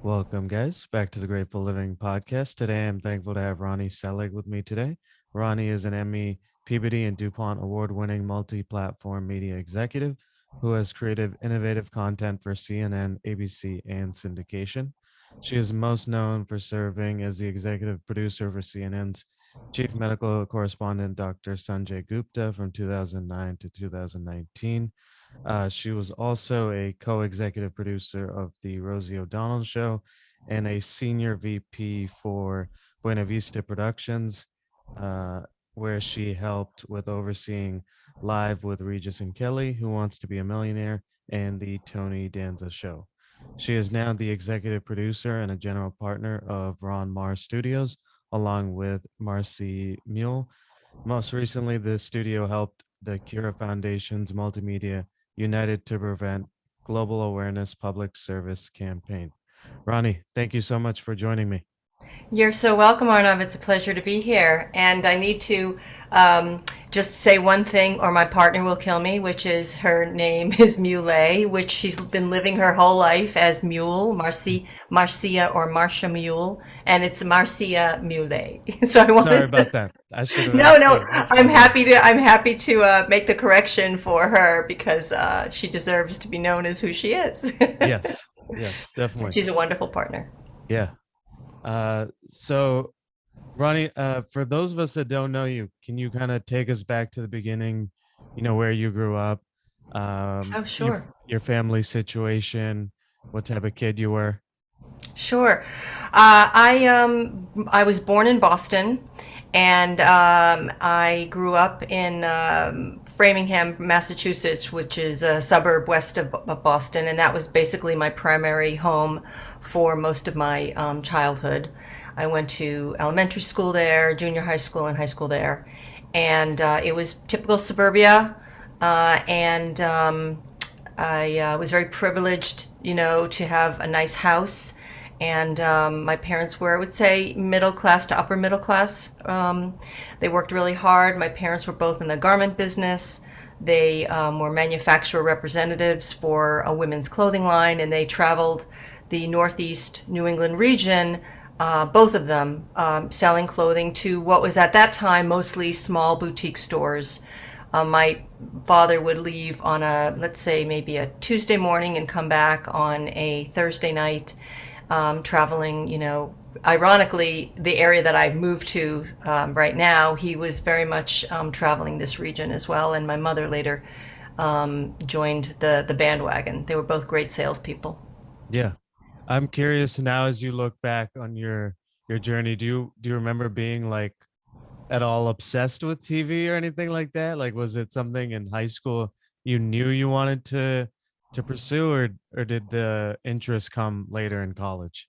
Welcome, guys, back to the Grateful Living podcast. Today, I'm thankful to have Roni Selig with me today. Ronnie is an Emmy, Peabody, and DuPont award winning multi platform media executive who has created innovative content for CNN, ABC, and syndication. She is most known for serving as the executive producer for CNN's chief medical correspondent, Dr. Sanjay Gupta, from 2009 to 2019. She was also a co executive producer of The Rosie O'Donnell Show and a senior VP for Buena Vista Productions, uh, where she helped with overseeing Live with Regis and Kelly, Who Wants to Be a Millionaire, and The Tony Danza Show. She is now the executive producer and a general partner of RonMar Studios, along with Marcie Mule. Most recently, the studio helped the Cura Foundation's multimedia United to Prevent Global Awareness Public Service campaign. Ronnie, thank you so much for joining me. You're so welcome, Arnav. It's a pleasure to be here. And I need to just say one thing, or my partner will kill me, which is her name is Mule, which she's been living her whole life as Mule, Marcia or Marcia Mule, and it's Marcia Mule. So I Sorry wanted about to, that. I should have no, asked no, you. That's my I'm bad. happy to, I'm happy to make the correction for her because she deserves to be known as who she is. Yes, yes, definitely. She's a wonderful partner. Yeah. So, Ronnie, for those of us that don't know you, can you kind of take us back to the beginning? Where you grew up, Oh, sure. your family situation, what type of kid you were. Sure. I was born in Boston, and I grew up in Framingham, Massachusetts, which is a suburb west of Boston, and that was basically my primary home for most of my childhood. I went to elementary school there, junior high school, and high school there, and it was typical suburbia, and I was very privileged, to have a nice house. And my parents were, I would say, middle class to upper middle class. They worked really hard. My parents were both in the garment business. They were manufacturer representatives for a women's clothing line, and they traveled the Northeast New England region, both of them, selling clothing to what was at that time mostly small boutique stores. My father would leave on let's say, maybe a Tuesday morning and come back on a Thursday night, traveling, ironically, the area that I moved to right now, he was very much traveling this region as well. And my mother later joined the bandwagon. They were both great salespeople. Yeah. I'm curious now as you look back on your journey, do you remember being like at all obsessed with TV or anything like that? Like was it something in high school you knew you wanted to pursue, or did the interest come later in college?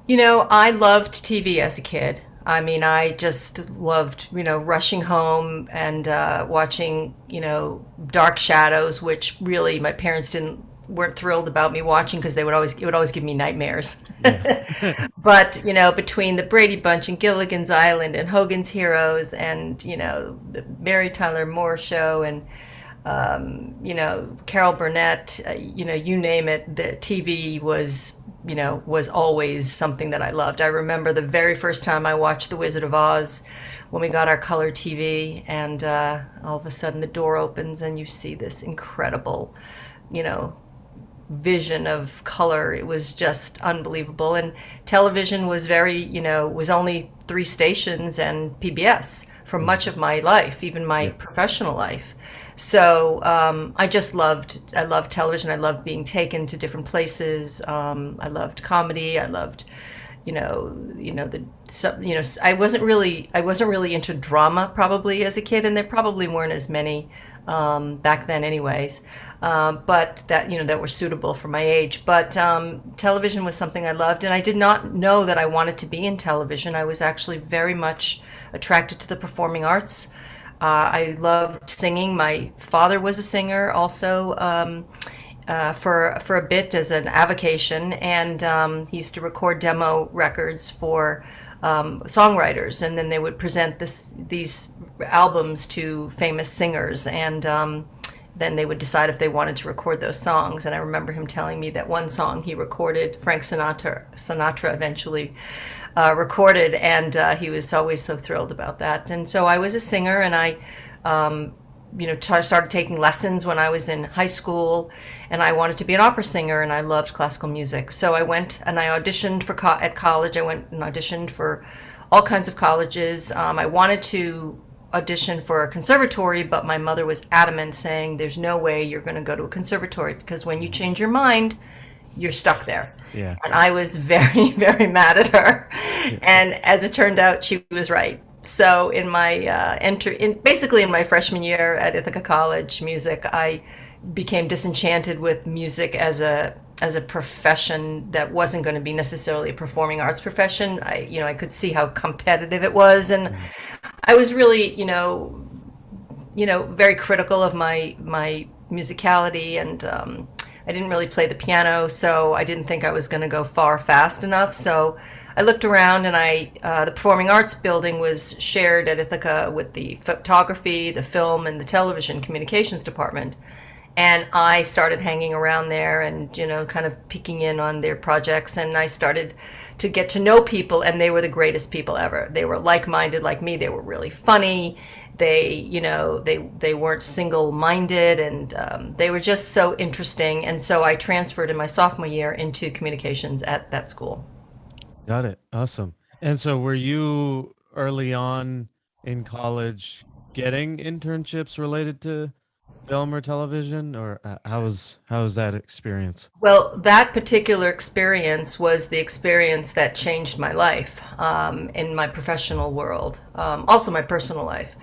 I loved TV as a kid. I mean, I just loved, rushing home and watching, Dark Shadows, which really my parents weren't thrilled about me watching because it would always give me nightmares. Yeah. But, between the Brady Bunch and Gilligan's Island and Hogan's Heroes and, the Mary Tyler Moore Show and Carol Burnett, you name it, the TV was always something that I loved. I remember the very first time I watched The Wizard of Oz when we got our color TV, and all of a sudden the door opens and you see this incredible, you know, vision of color. It was just unbelievable. And television was was only three stations and PBS for much of my life, even my Yeah. professional life. So I loved television. I loved being taken to different places. I loved comedy. I loved, I wasn't really into drama probably as a kid, and there probably weren't as many back then, anyways. But that were suitable for my age. But television was something I loved, and I did not know that I wanted to be in television. I was actually very much attracted to the performing arts. I loved singing. My father was a singer also, for a bit as an avocation, and he used to record demo records for songwriters, and then they would present these albums to famous singers. And then they would decide if they wanted to record those songs. And I remember him telling me that one song he recorded, Frank Sinatra eventually recorded, and he was always so thrilled about that. And so I was a singer, and I started taking lessons when I was in high school, and I wanted to be an opera singer, and I loved classical music. So I went and I auditioned at college. I went and auditioned for all kinds of colleges. I wanted to audition for a conservatory, but my mother was adamant, saying there's no way you're going to go to a conservatory, because when you change your mind, you're stuck there. Yeah. And I was very, very mad at her. Yeah. And as it turned out, she was right. So in my basically in my freshman year at Ithaca College music, I became disenchanted with music as a profession that wasn't going to be necessarily a performing arts profession. I could see how competitive it was, and I was really very critical of my musicality, and I didn't really play the piano, so I didn't think I was going to go far fast enough. So I looked around, and the performing arts building was shared at Ithaca with the photography, the film, and the television communications department. And I started hanging around there and, kind of peeking in on their projects. And I started to get to know people, and they were the greatest people ever. They were like-minded like me. They were really funny. They weren't single-minded, and they were just so interesting. And so I transferred in my sophomore year into communications at that school. Got it. Awesome. And so were you early on in college getting internships related to film or television, or how was that experience? Well, that particular experience was the experience that changed my life in my professional world, also my personal life,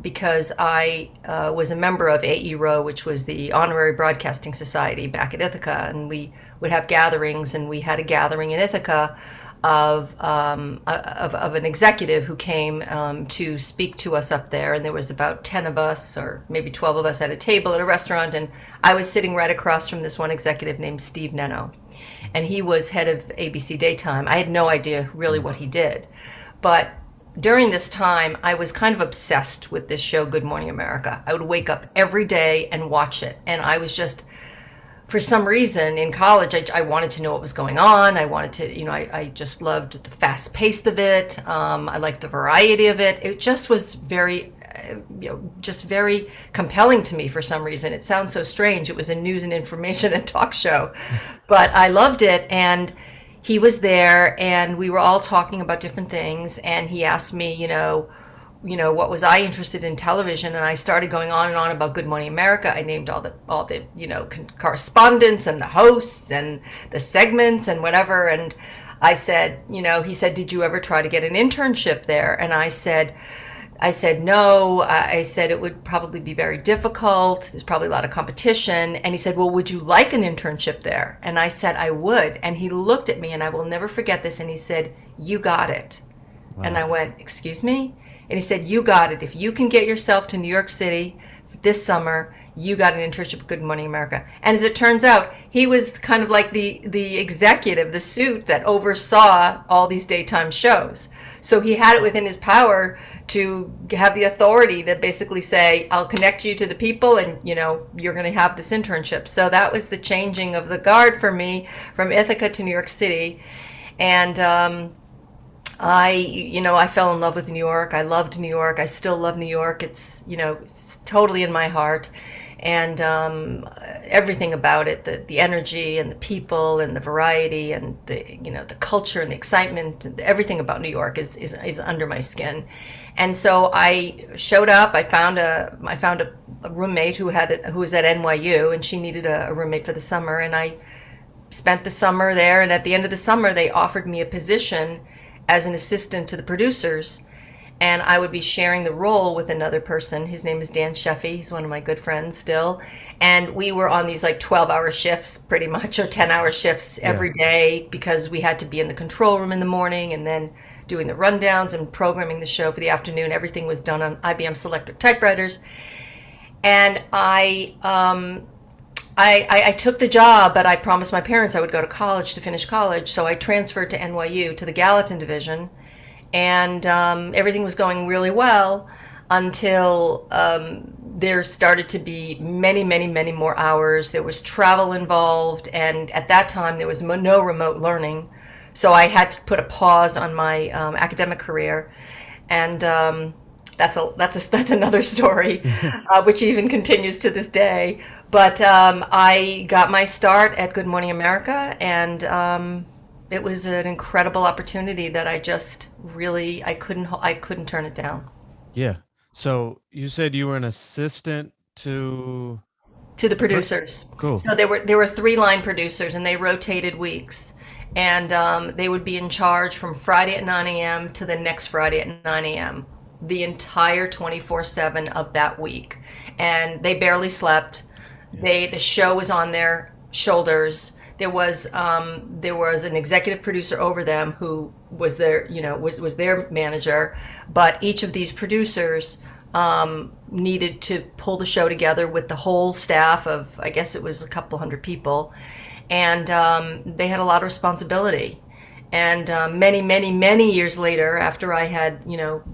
because I was a member of AERO, which was the Honorary Broadcasting Society back at Ithaca, and we would have gatherings, and we had a gathering in Ithaca of an executive who came to speak to us up there, and there was about 10 of us, or maybe 12 of us, at a table at a restaurant, and I was sitting right across from this one executive named Steve Neno, and he was head of ABC Daytime. I had no idea really what he did, but during this time, I was kind of obsessed with this show, Good Morning America. I would wake up every day and watch it, and I was just, for some reason in college, I wanted to know what was going on. I wanted to, I just loved the fast pace of it. I liked the variety of it. It just was very, just very compelling to me for some reason. It sounds so strange. It was a news and information and talk show, but I loved it. And he was there, and we were all talking about different things. And he asked me, what was I interested in television, and I started going on and on about Good Morning America. I named all the correspondents and the hosts and the segments and whatever. And I said, he said, "Did you ever try to get an internship there?" And I said, no. I said it would probably be very difficult. There's probably a lot of competition. And he said, "Well, would you like an internship there?" And I said, "I would." And he looked at me, and I will never forget this. And he said, "You got it." Wow. And I went, "Excuse me?" And he said, "You got it. If you can get yourself to New York City this summer, you got an internship at Good Morning America." And as it turns out, he was kind of like the executive, the suit that oversaw all these daytime shows. So he had it within his power to have the authority to basically say, "I'll connect you to the people, and you're going to have this internship." So that was the changing of the guard for me from Ithaca to New York City. And I fell in love with New York. I loved New York. I still love New York. It's totally in my heart, and everything about it, the energy and the people and the variety and the culture and the excitement, and everything about New York is under my skin. And so I showed up. I found a roommate who was at NYU, and she needed a roommate for the summer, and I spent the summer there. And at the end of the summer, they offered me a position as an assistant to the producers, and I would be sharing the role with another person. His name is Dan Sheffy. He's one of my good friends still, and we were on these 12-hour shifts pretty much, or 10-hour shifts every day, because we had to be in the control room in the morning and then doing the rundowns and programming the show for the afternoon. Everything was done on IBM Selectric typewriters, and I took the job, but I promised my parents I would go to college to finish college, so I transferred to NYU, to the Gallatin division, and everything was going really well until there started to be many, many, many more hours. There was travel involved, and at that time there was no remote learning, so I had to put a pause on my academic career, and that's another story, which even continues to this day. But I got my start at Good Morning America, and it was an incredible opportunity that I just really I couldn't turn it down. Yeah. So you said you were an assistant to To the the person? producers. Cool. So there were three line producers, and they rotated weeks, and they would be in charge from Friday at 9 a.m. to the next Friday at 9 a.m. the entire 24/7 of that week, and they barely slept. Yeah. The show was on their shoulders. There was an executive producer over them who was was their manager, but each of these producers needed to pull the show together with the whole staff of, I guess it was a couple hundred people, and they had a lot of responsibility. And many, many, many years later, after I had,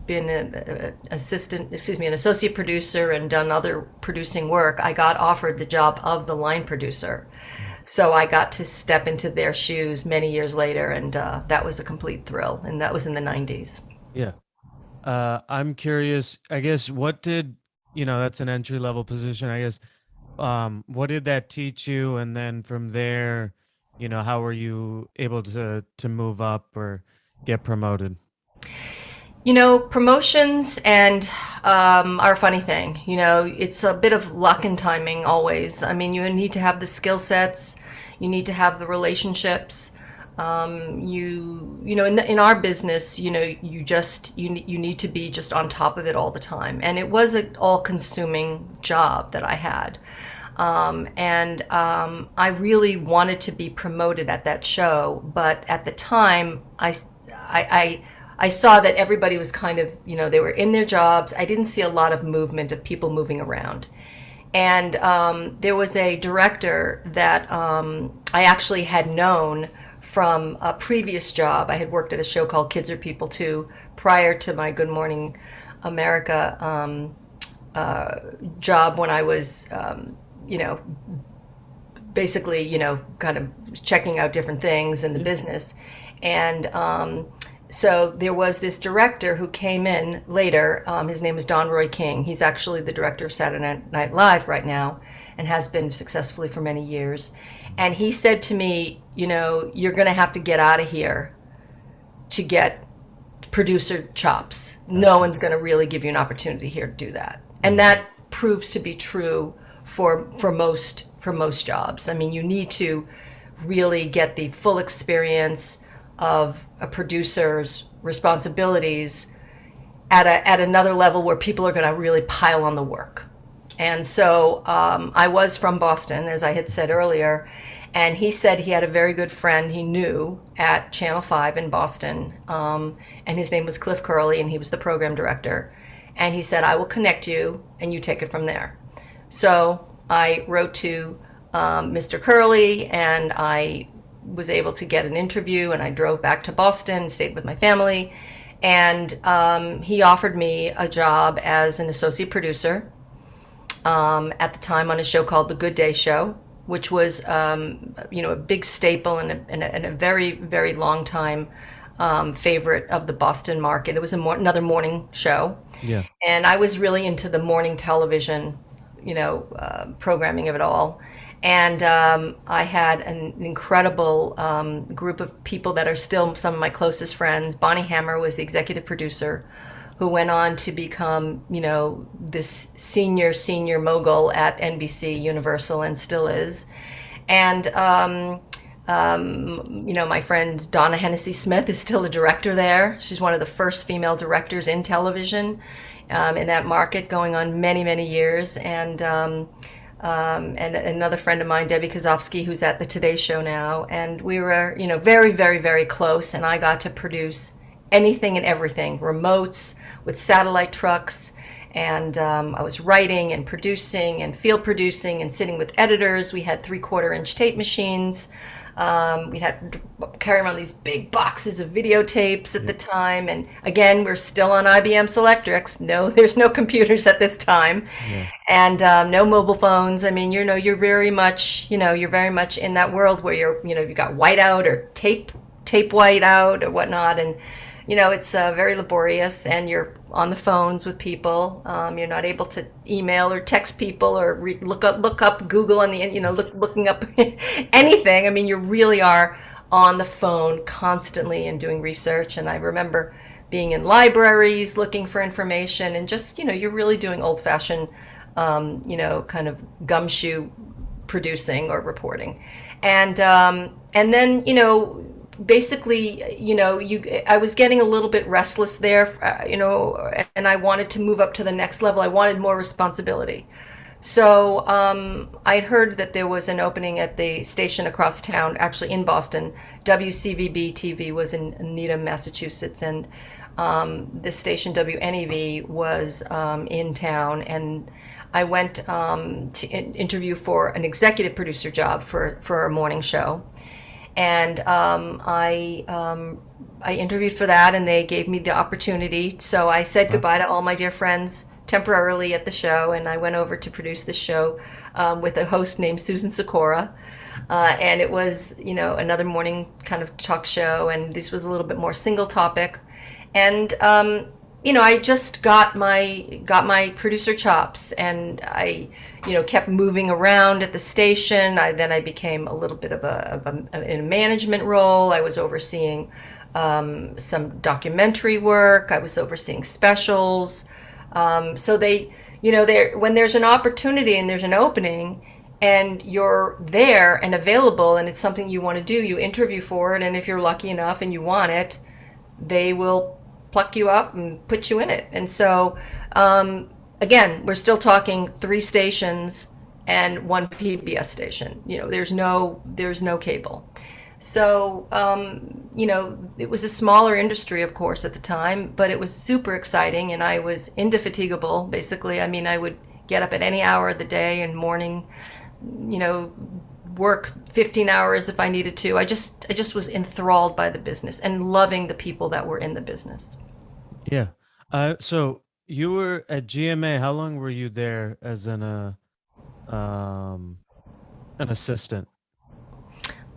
been an associate producer and done other producing work, I got offered the job of the line producer. So I got to step into their shoes many years later, and that was a complete thrill. And that was in the 90s. Yeah. I'm curious, I guess, that's an entry level position, I guess. What did that teach you? And then from there, how were you able to move up or get promoted? Promotions and are a funny thing. It's a bit of luck and timing always. I mean, you need to have the skill sets, you need to have the relationships. In our business, you need to be just on top of it all the time. And it was an all-consuming job that I had. I really wanted to be promoted at that show, but at the time, I saw that everybody was kind of, they were in their jobs. I didn't see a lot of movement of people moving around. And there was a director that I actually had known from a previous job. I had worked at a show called Kids Are People Too prior to my Good Morning America job, when I was, basically, kind of checking out different things in the business. And so there was this director who came in later. His name is Don Roy King. He's actually the director of Saturday Night Live right now, and has been successfully for many years. And he said to me, you're going to have to get out of here to get producer chops. No one's going to really give you an opportunity here to do that. And that proves to be true for most jobs. I mean, you need to really get the full experience of a producer's responsibilities at another level where people are going to really pile on the work. And so I was from Boston, as I had said earlier, and he said he had a very good friend he knew at Channel 5 in Boston, and his name was Cliff Curley, and he was the program director. And he said, I will connect you, and you take it from there. So I wrote to Mr. Curley, and I was able to get an interview, and I drove back to Boston, stayed with my family, and he offered me a job as an associate producer at the time on a show called The Good Day Show, which was a big staple and a very, very long time favorite of the Boston market. It was another morning show. Yeah. And I was really into the morning television, programming of it all. And I had an incredible group of people that are still some of my closest friends. Bonnie Hammer was the executive producer, who went on to become, this senior mogul at NBC Universal, and still is. And my friend Donna Hennessy Smith is still a director there. She's one of the first female directors in television in that market, going on many, many years. And another friend of mine, Debbie Kozofsky, who's at the Today Show now. And we were, very, very, very close. And I got to produce anything and everything, remotes with satellite trucks And I was writing and producing and field producing and sitting with editors. We had 3/4 inch tape machines. We had to carry around these big boxes of videotapes at the time. And again, we're still on IBM Selectrics. No, there's no computers at this time, Yeah. and no mobile phones. I mean, you're very much, you're very much in that world where you got whiteout or tape whiteout or whatnot, and it's very laborious, and you're on the phones with people. You're not able to email or text people or look up Google on the looking up anything. I mean, you really are on the phone constantly and doing research. And I remember being in libraries looking for information, and just you're really doing old-fashioned, kind of gumshoe producing or reporting, and then basically, I was getting a little bit restless there, and I wanted to move up to the next level. I wanted more responsibility. So I'd heard that there was an opening at the station across town, actually in Boston. WCVB TV was in Needham, Massachusetts, and the station WNEV was in town. And I went to interview for an executive producer job for a morning show. And I interviewed for that, and they gave me the opportunity. So I said goodbye to all my dear friends temporarily at the show, and I went over to produce the show with a host named Susan Sikora. And it was, another morning kind of talk show, and this was a little bit more single topic. And I just got my producer chops, and I kept moving around at the station. Then I became a little bit in a management role. I was overseeing some documentary work. I was overseeing specials. So when there's an opportunity and there's an opening, and you're there and available, and it's something you want to do, you interview for it, and if you're lucky enough and you want it, they will pluck you up and put you in it. And so, again, we're still talking 3 stations and 1 PBS station. There's no cable. So, it was a smaller industry, of course, at the time, but it was super exciting, and I was indefatigable, basically. I mean, I would get up at any hour of the day and morning, work 15 hours if I needed to. I just was enthralled by the business and loving the people that were in the business. Yeah. So you were at GMA. How long were you there as an assistant?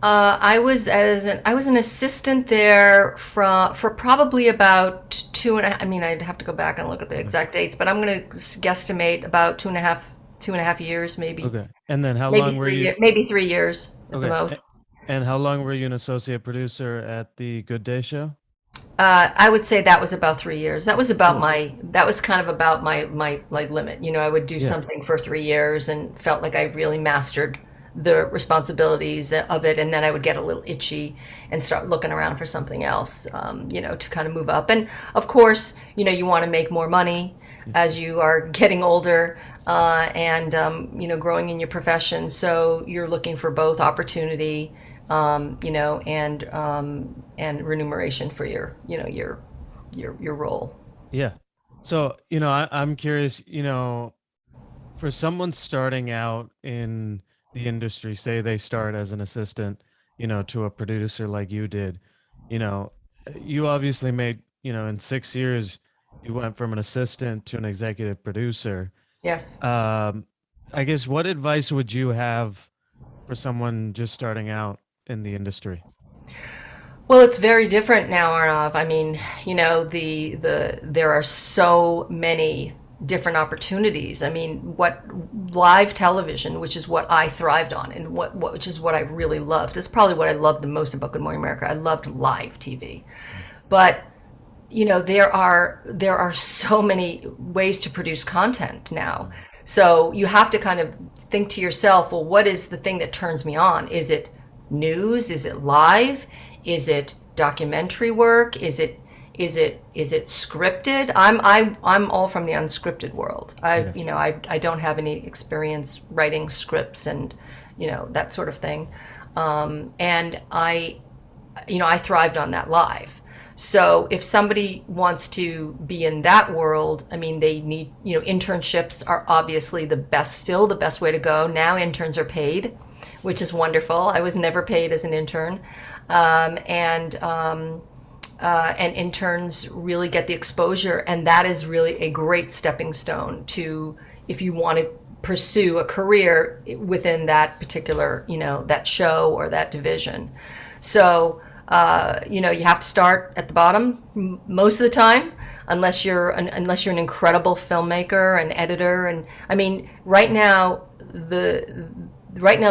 I was an assistant there for probably about 2.5. I mean, I'd have to go back and look at the exact dates, but I'm going to guesstimate about 2.5 years, maybe. Okay. And then how Maybe long were 3 you? years, maybe 3 years at Okay. the most. And how long were you an associate producer at the Good Day Show? I would say that was about 3 years. That was about Cool. that was kind of about my like limit. I would do Yeah. something for 3 years and felt like I really mastered the responsibilities of it, and then I would get a little itchy and start looking around for something else, to kind of move up. And of course, you want to make more money as you are getting older, and growing in your profession. So you're looking for both opportunity, and remuneration for your role. Yeah. So, I'm curious, for someone starting out in the industry, say they start as an assistant, to a producer like you did, you know, you obviously made, in 6 years, you went from an assistant to an executive producer. Yes. I guess what advice would you have for someone just starting out in the industry? Well, it's very different now, Arnav. I mean, there are so many different opportunities. I mean, what live television, which is what I thrived on, and which is what I really loved. It's probably what I loved the most about Good Morning America. I loved live TV, but there are so many ways to produce content now. So you have to kind of think to yourself, well, what is the thing that turns me on? Is it news? Is it live? Is it documentary work? Is it scripted? I'm all from the unscripted world. Yeah. I don't have any experience writing scripts and that sort of thing. And I thrived on that live. So if somebody wants to be in that world, I mean, they need, internships are obviously still the best way to go. Now interns are paid, which is wonderful. I was never paid as an intern. And interns really get the exposure, and that is really a great stepping stone to, if you want to pursue a career within that particular, that show or that division. So, you have to start at the bottom most of the time, unless you're an incredible filmmaker and editor. And I mean, right now the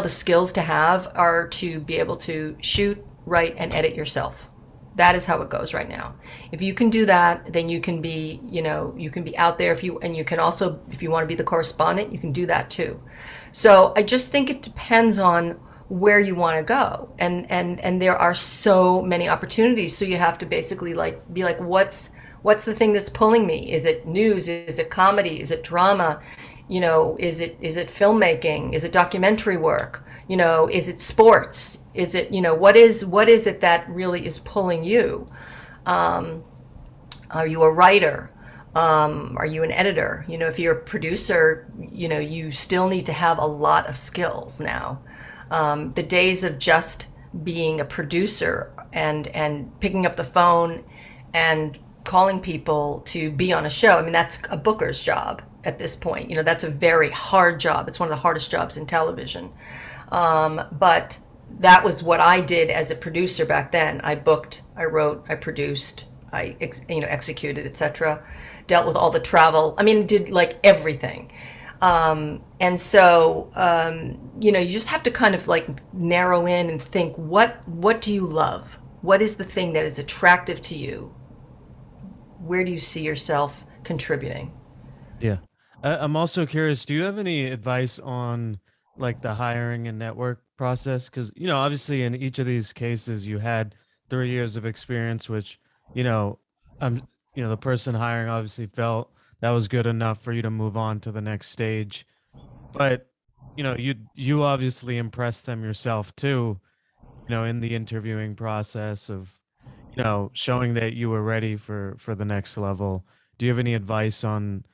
skills to have are to be able to shoot, write, and edit yourself. That is how it goes right now. If you can do that, then you can be, you can be out there. And you can also, if you want to be the correspondent, you can do that too. So I just think it depends on where you want to go, and there are so many opportunities. So you have to basically be like, what's the thing that's pulling me? Is it news? Is it comedy? Is it drama? Is it filmmaking? Is it documentary work? Is it sports? Is it, what is it that really is pulling you? Are you a writer? Are you an editor? If you're a producer, you still need to have a lot of skills now. The days of just being a producer and picking up the phone and calling people to be on a show, I mean, that's a booker's job at this point. That's a very hard job. It's one of the hardest jobs in television. But that was what I did as a producer back then. I booked, I wrote, I produced, I executed, etc. Dealt with all the travel. I mean, did like everything. And so, you just have to kind of like narrow in and think, what do you love? What is the thing that is attractive to you? Where do you see yourself contributing? Yeah. I'm also curious, do you have any advice on like the hiring and network process? Because, obviously in each of these cases, you had 3 years of experience, which, you know, I'm, the person hiring obviously felt that was good enough for you to move on to the next stage. But, you obviously impressed them yourself too, in the interviewing process of, showing that you were ready for the next level. Do you have any advice on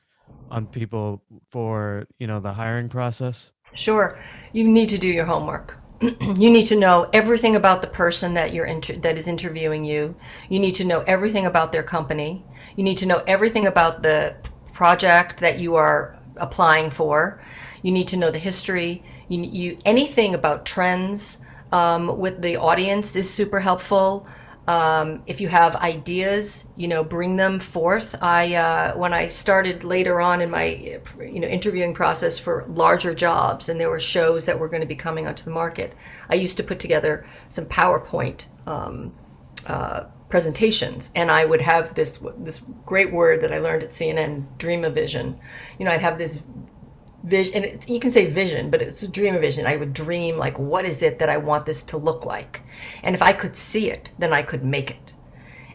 people for, the hiring process? Sure. You need to do your homework. You need to know everything about the person that is interviewing you. You need to know everything about their company. You need to know everything about the project that you are applying for. You need to know the history. Anything about trends with the audience is super helpful. If you have ideas, bring them forth. When I started later on in my, interviewing process for larger jobs, and there were shows that were going to be coming onto the market, I used to put together some PowerPoint presentations, and I would have this great word that I learned at CNN, dream-o-vision. I'd have this vision, and you can say vision, but it's a dream of vision. I would dream like, what is it that I want this to look like? And if I could see it, then I could make it.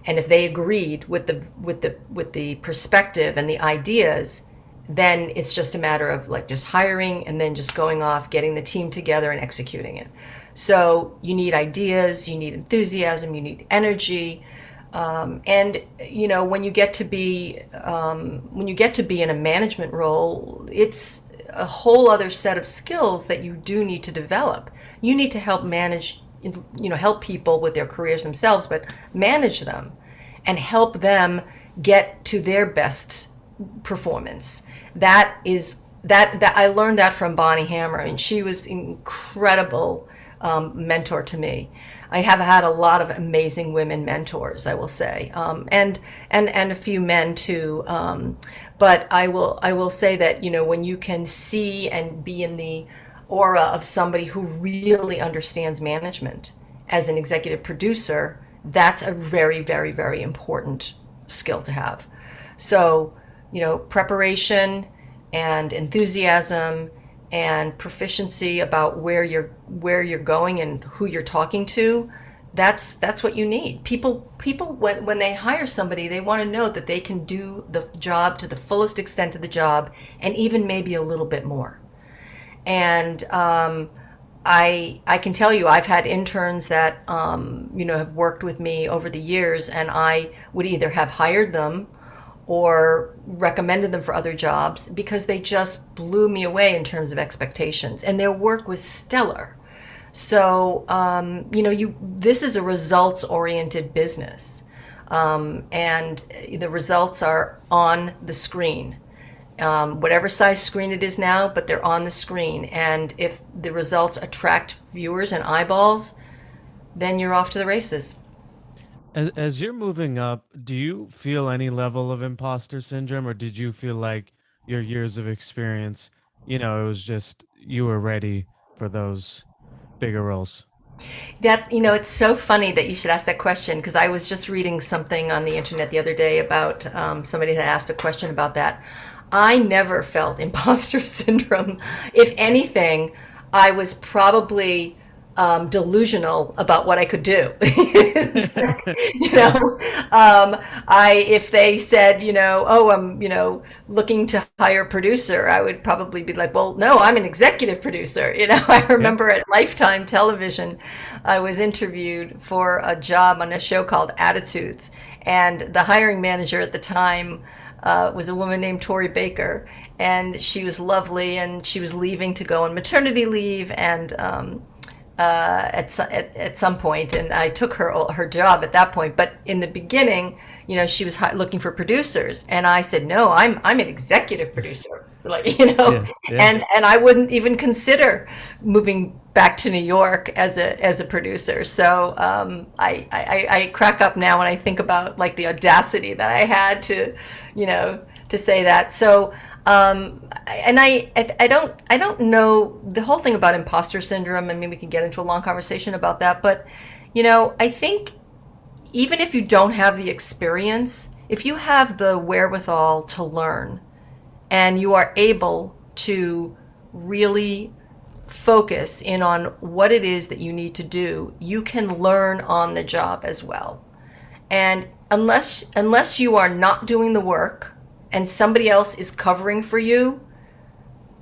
And if they agreed with the perspective and the ideas, then it's just a matter of like just hiring and then just going off, getting the team together and executing it. So you need ideas, you need enthusiasm, you need energy. And when you get to be in a management role, it's a whole other set of skills that you do need to develop. You need to help manage, help people with their careers themselves, but manage them and help them get to their best performance. That I learned that from Bonnie Hammer, and she was incredible mentor to me. I have had a lot of amazing women mentors, I will say, and a few men too. But I will say that when you can see and be in the aura of somebody who really understands management as an executive producer, that's a very, very, very important skill to have. So preparation and enthusiasm and proficiency about where you're going and who you're talking to, that's what you need. People when they hire somebody, they want to know that they can do the job to the fullest extent of the job, and even maybe a little bit more. And I can tell you, I've had interns that have worked with me over the years, and I would either have hired them or recommended them for other jobs because they just blew me away in terms of expectations, and their work was stellar. So you this is a results oriented business, and the results are on the screen, whatever size screen it is now, but they're on the screen. And if the results attract viewers and eyeballs, then you're off to the races. As you're moving up, do you feel any level of imposter syndrome, or did you feel like your years of experience, it was just you were ready for those bigger roles? It's so funny that you should ask that question because I was just reading something on the internet the other day about somebody had asked a question about that. I never felt imposter syndrome. If anything, I was probably delusional about what I could do. If they said, oh, I'm, looking to hire a producer, I would probably be like, well, no, I'm an executive producer. I Yeah. remember at Lifetime Television, I was interviewed for a job on a show called Attitudes, and the hiring manager at the time was a woman named Tori Baker, and she was lovely, and she was leaving to go on maternity leave, and at some point, and I took her job at that point. But in the beginning, she was looking for producers, and I said, no, I'm an executive producer, like Yeah. Yeah. and I wouldn't even consider moving back to New York as a producer. So I crack up now when I think about like the audacity that I had to say that. So and I don't know the whole thing about imposter syndrome. I mean, we can get into a long conversation about that, but I think even if you don't have the experience, if you have the wherewithal to learn and you are able to really focus in on what it is that you need to do, you can learn on the job as well. And unless you are not doing the work and somebody else is covering for you,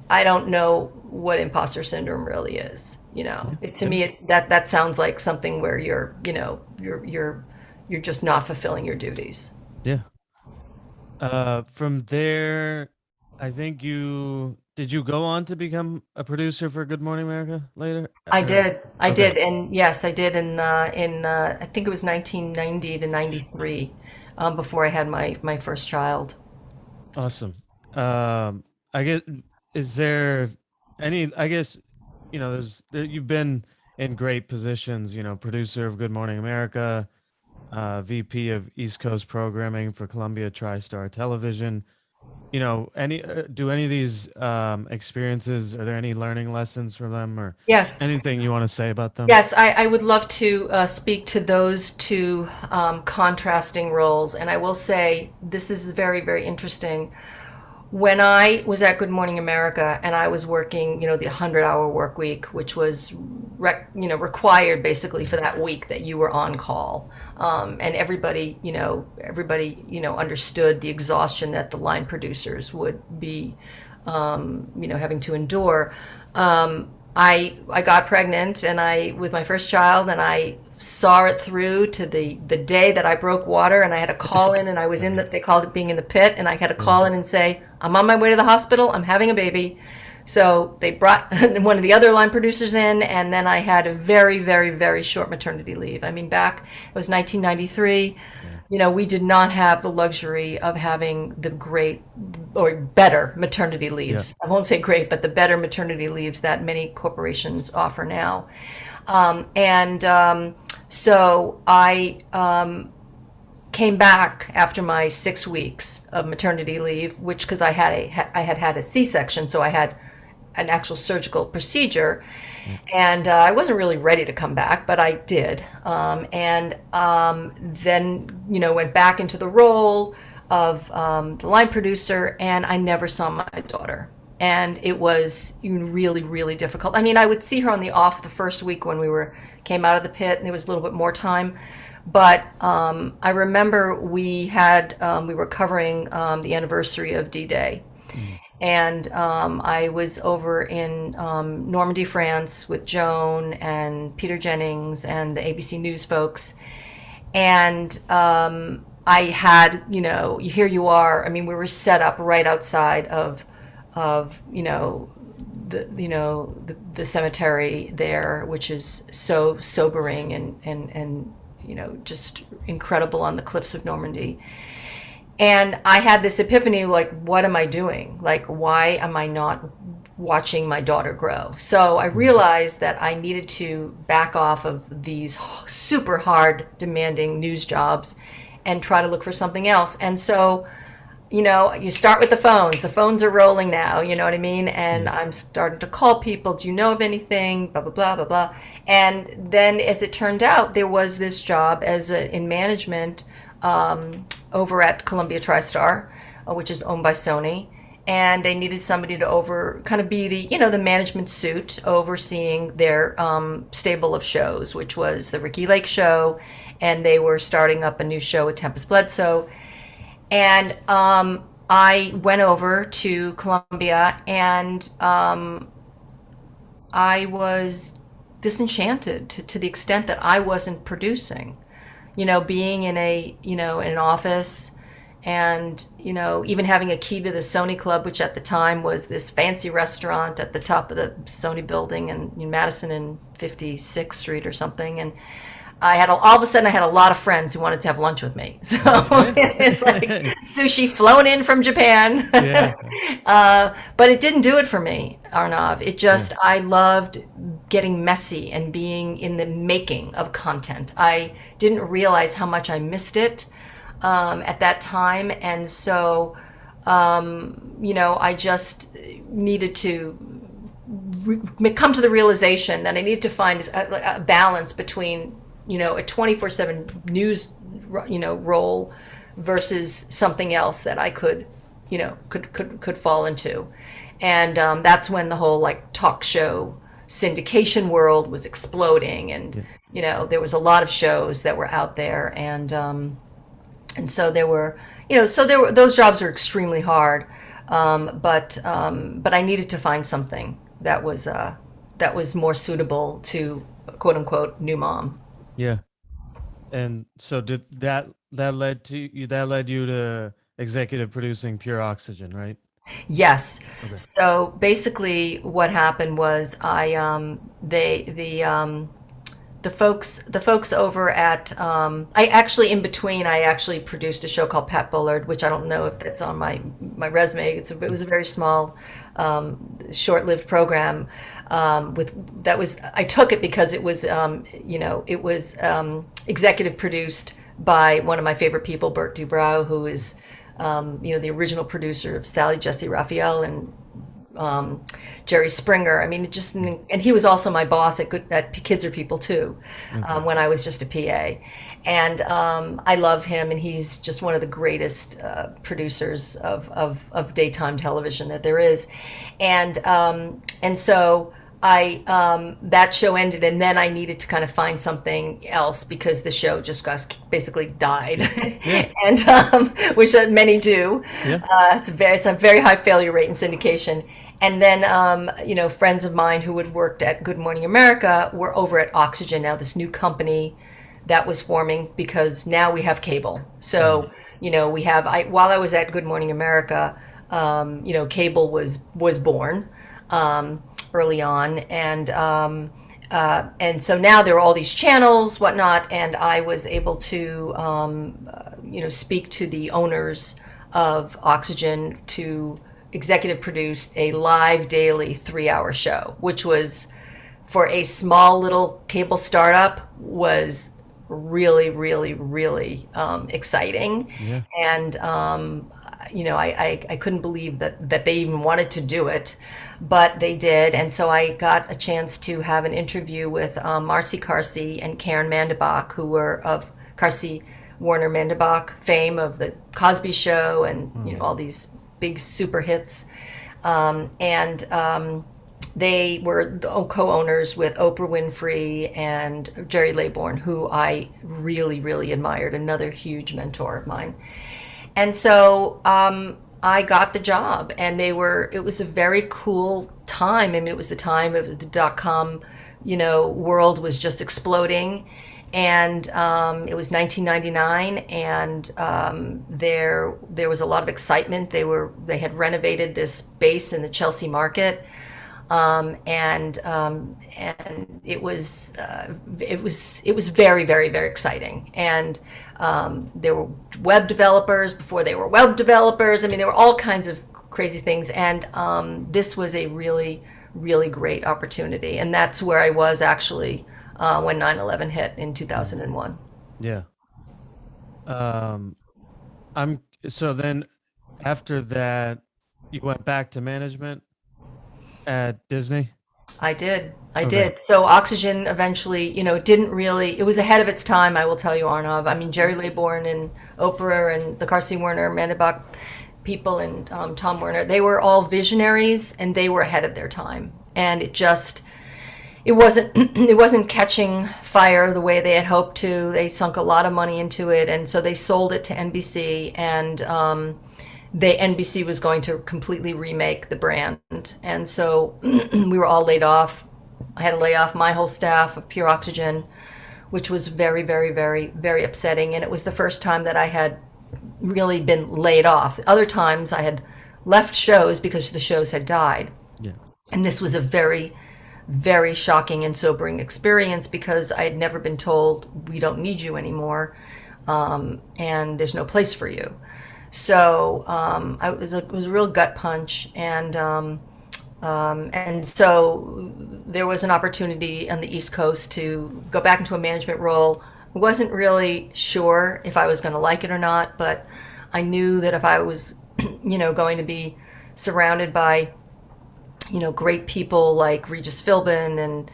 I don't know what imposter syndrome really is. Yeah. To me, that sounds like something where you're just not fulfilling your duties. Yeah. From there, I think you did you go on to become a producer for Good Morning America later? I Okay. did, and yes, I did in I think it was 1990 to 93, before I had my first child. Awesome. I guess is there any? I guess you've been in great positions. Producer of Good Morning America, VP of East Coast Programming for Columbia TriStar Television. Any do any of these experiences? Are there any learning lessons from them, or Yes, anything you want to say about them? yes, I would love to speak to those two contrasting roles, and I will say this is very, very interesting. When I was at Good Morning America and I was working, the 100-hour work week, which was, required basically for that week that you were on call, and everybody, understood the exhaustion that the line producers would be, having to endure. I got pregnant and I with my first child, and I saw it through to the day that I broke water, and I had to call in, and I was in the, they called it being in the pit, and I had to call in and say, I'm on my way to the hospital, I'm having a baby. So they brought one of the other line producers in, and then I had a very, very, very short maternity leave. I mean, back, it was 1993. Yeah. We did not have the luxury of having the great or better maternity Yeah. leaves. I won't say great, but the better maternity leaves that many corporations offer now. So I came back after my 6 weeks of maternity leave, which because I had a C-section, so I had an actual surgical procedure, Yeah. and I wasn't really ready to come back, but I did, then went back into the role of the line producer, and I never saw my daughter. And it was really, really difficult. I mean, I would see her on the off the first week when came out of the pit, and there was a little bit more time. But I remember we were covering the anniversary of D-Day, And I was over in Normandy, France with Joan and Peter Jennings and the ABC News folks. And I had, here you are. I mean, we were set up right outside of the cemetery there, which is so sobering and just incredible on the cliffs of Normandy. And I had this epiphany, like, what am I doing? Like, why am I not watching my daughter grow? So I realized that I needed to back off of these super hard, demanding news jobs and try to look for something else. And so, you start with the phones. The phones are rolling now, you know what I mean? And I'm starting to call people. Do you know of anything? Blah, blah, blah, blah, blah. And then as it turned out, there was this job in management over at Columbia TriStar, which is owned by Sony. And they needed somebody to kind of be the management suit overseeing their stable of shows, which was the Ricky Lake Show. And they were starting up a new show with Tempest Bledsoe. And I went over to Columbia, and I was disenchanted to the extent that I wasn't producing. Being in in an office, and even having a key to the Sony Club, which at the time was this fancy restaurant at the top of the Sony building in Madison and 56th Street or something. And I had all of a sudden I had a lot of friends who wanted to have lunch with me. So it's like sushi flown in from Japan. But it didn't do it for me, Arnav. It just, I loved getting messy and being in the making of content. I didn't realize how much I missed it at that time. And so, I just needed to come to the realization that I needed to find a balance between a 24/7 news, role versus something else that I could fall into. And that's when the whole talk show syndication world was exploding, and there was a lot of shows that were out there, and so there were, those jobs are extremely hard, but I needed to find something that was more suitable to quote unquote new mom. Yeah. And so did that led you to executive producing Pure Oxygen, right? Yes. Okay. So basically what happened was the folks over at I actually produced a show called Pat Bullard, which I don't know if that's on my resume. It was a very small short-lived program I took it because it was executive produced by one of my favorite people, Bert Dubrow, who is the original producer of Sally Jesse Raphael and Jerry Springer. I mean, and he was also my boss at Kids Are People too, when I was just a PA. And I love him, and he's just one of the greatest producers of daytime television that there is. And so that show ended, and then I needed to kind of find something else because the show just basically died. And which many do. It's a very high failure rate in syndication. And then friends of mine who had worked at Good Morning America were over at Oxygen, now this new company that was forming, because now we have cable. So we have while I was at Good Morning America, cable was born early on, and so now there are all these channels, whatnot, and I was able to speak to the owners of Oxygen to executive produced a live daily 3-hour show, which was, for a small little cable startup, was really, really, really exciting. And I couldn't believe that they even wanted to do it, but they did. And so I got a chance to have an interview with Marcie and Karen Mandebach, who were of Marcie Warner Mandebach fame of the Cosby Show and all these big super hits, and they were the co-owners with Oprah Winfrey and Jerry Laybourne, who I really, really admired, another huge mentor of mine. And so I got the job, and it was a very cool time. I mean, it was the time of the dot-com, world was just exploding. And it was 1999, and there was a lot of excitement. They had renovated this base in the Chelsea market, and it was very, very, very exciting. And there were web developers before they were web developers. I mean, there were all kinds of crazy things, and this was a really, really great opportunity. And that's where I was actually when 9/11 hit in 2001. Yeah. Um, I'm so then after that, you went back to management at Disney. I did. I Okay. did. So Oxygen eventually, it didn't really, it was ahead of its time, I will tell you, Arnav. I mean, Jerry Laybourne and Oprah and the Carsey Werner, Mandebach people and Tom Werner, they were all visionaries and they were ahead of their time. And it wasn't it wasn't catching fire the way they had hoped to. They sunk a lot of money into it, and so they sold it to NBC, and NBC was going to completely remake the brand, and so we were all laid off. I had to lay off my whole staff of Pure Oxygen, which was very, very, very, very upsetting, and it was the first time that I had really been laid off. Other times I had left shows because the shows had died, Yeah. and this was a very, very shocking and sobering experience because I had never been told we don't need you anymore, and there's no place for you. So it was a real gut punch, and so there was an opportunity on the East Coast to go back into a management role. I wasn't really sure if I was going to like it or not, but I knew that if I was, going to be surrounded by great people like Regis Philbin and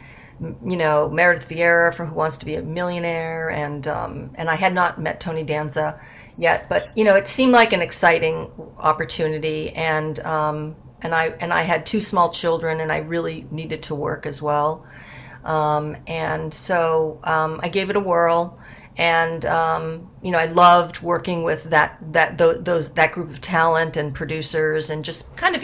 Meredith Vieira from Who Wants to Be a Millionaire, and I had not met Tony Danza yet, but it seemed like an exciting opportunity, and I had two small children, and I really needed to work as well, and so I gave it a whirl. And I loved working with that group of talent and producers, and just kind of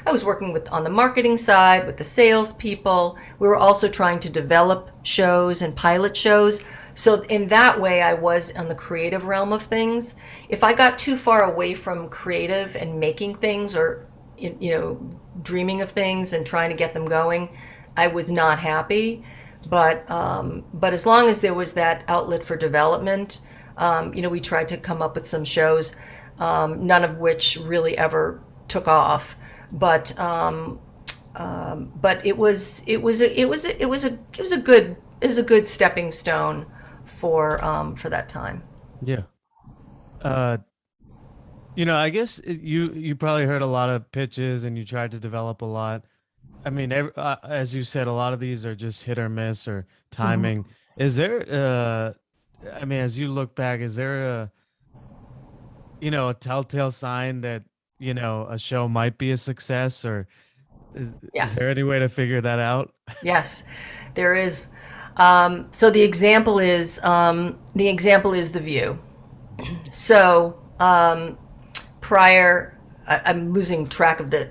I was working on the marketing side with the salespeople. We were also trying to develop shows and pilot shows. So in that way, I was on the creative realm of things. If I got too far away from creative and making things, or dreaming of things and trying to get them going, I was not happy. But as long as there was that outlet for development, we tried to come up with some shows, none of which really ever took off. But it was a good stepping stone for that time. Yeah. Uh, I guess you probably heard a lot of pitches and you tried to develop a lot. I mean, as you said, a lot of these are just hit or miss or Mhm. timing. Is there, I mean, as you look back, is there a telltale sign that, a show might be a success, or is there Yes. any way to figure that out? Yes, there is. So the example is The View. So prior, I'm losing track of the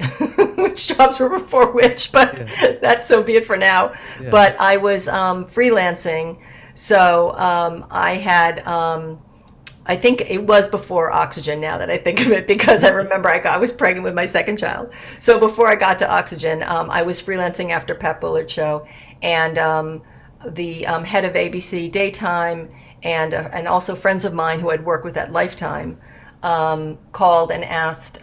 which jobs were before which, but Yeah. that's so be it for now. Yeah. But I was freelancing, so I had. I think it was before Oxygen. Now that I think of it, because I remember I was pregnant with my second child. So before I got to Oxygen, I was freelancing after Pat Bullard show, and the head of ABC Daytime, and also friends of mine who I'd worked with at Lifetime, called and asked,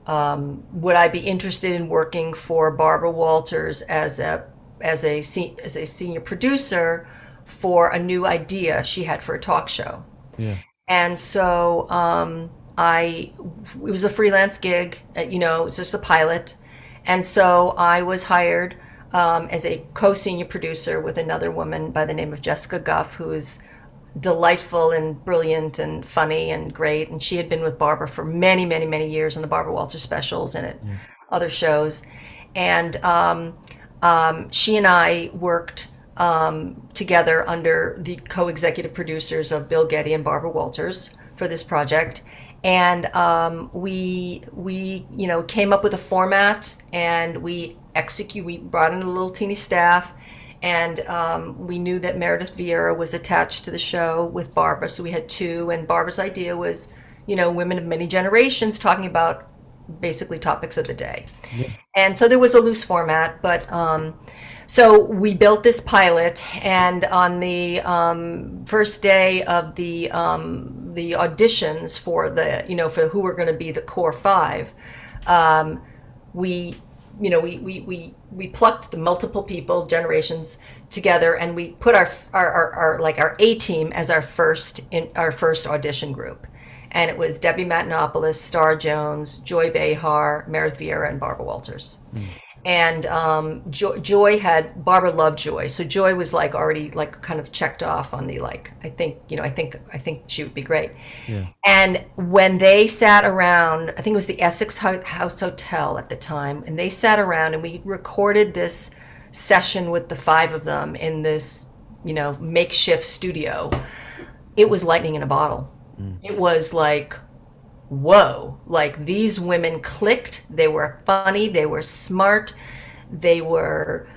would I be interested in working for Barbara Walters as a senior producer for a new idea she had for a talk show. Yeah. And so it was a freelance gig, it was just a pilot. And so I was hired as a co-senior producer with another woman by the name of Jessica Guff, who is delightful and brilliant and funny and great. And she had been with Barbara for many, many, many years on the Barbara Walters specials and at Yeah. other shows. And she and I worked together under the co-executive producers of Bill Getty and Barbara Walters for this project. And we came up with a format, and we brought in a little teeny staff, and we knew that Meredith Vieira was attached to the show with Barbara, so we had two. And Barbara's idea was, women of many generations talking about basically topics of the day. Yeah. And so there was a loose format, but so we built this pilot, and on the first day of the auditions for for who were going to be the core five, we we plucked the multiple people, generations together, and we put our A team as our first audition group. And it was Debbie Matenopoulos, Star Jones, Joy Behar, Meredith Vieira, and Barbara Walters. And Barbara loved Joy, so Joy was already kind of checked off on the I think she would be great. Yeah. And when they sat around, I think it was the Essex House Hotel at the time, and they sat around and we recorded this session with the five of them in this makeshift studio. It was lightning in a bottle. It was whoa, these women clicked. They were funny, they were smart, they were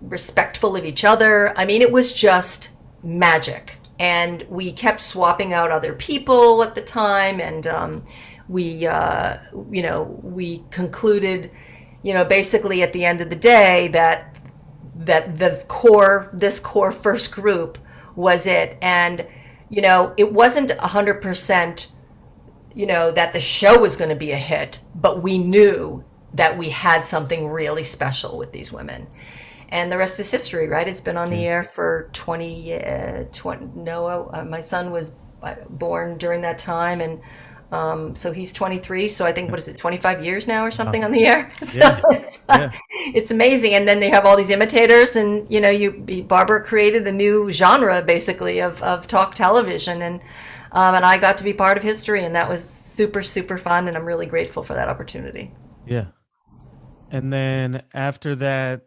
respectful of each other. I mean, it was just magic. And we kept swapping out other people at the time, and we concluded, basically at the end of the day that this core first group was it. And it wasn't 100%, that the show was going to be a hit, but we knew that we had something really special with these women. And the rest is history, right? It's been on the air for 20 my son was born during that time, and so he's 23, so I think, 25 years now or something on the air? So it's amazing. And then they have all these imitators, and Barbara created a new genre basically of talk television, and I got to be part of history, and that was super, super fun, and I'm really grateful for that opportunity. Yeah. And then after that,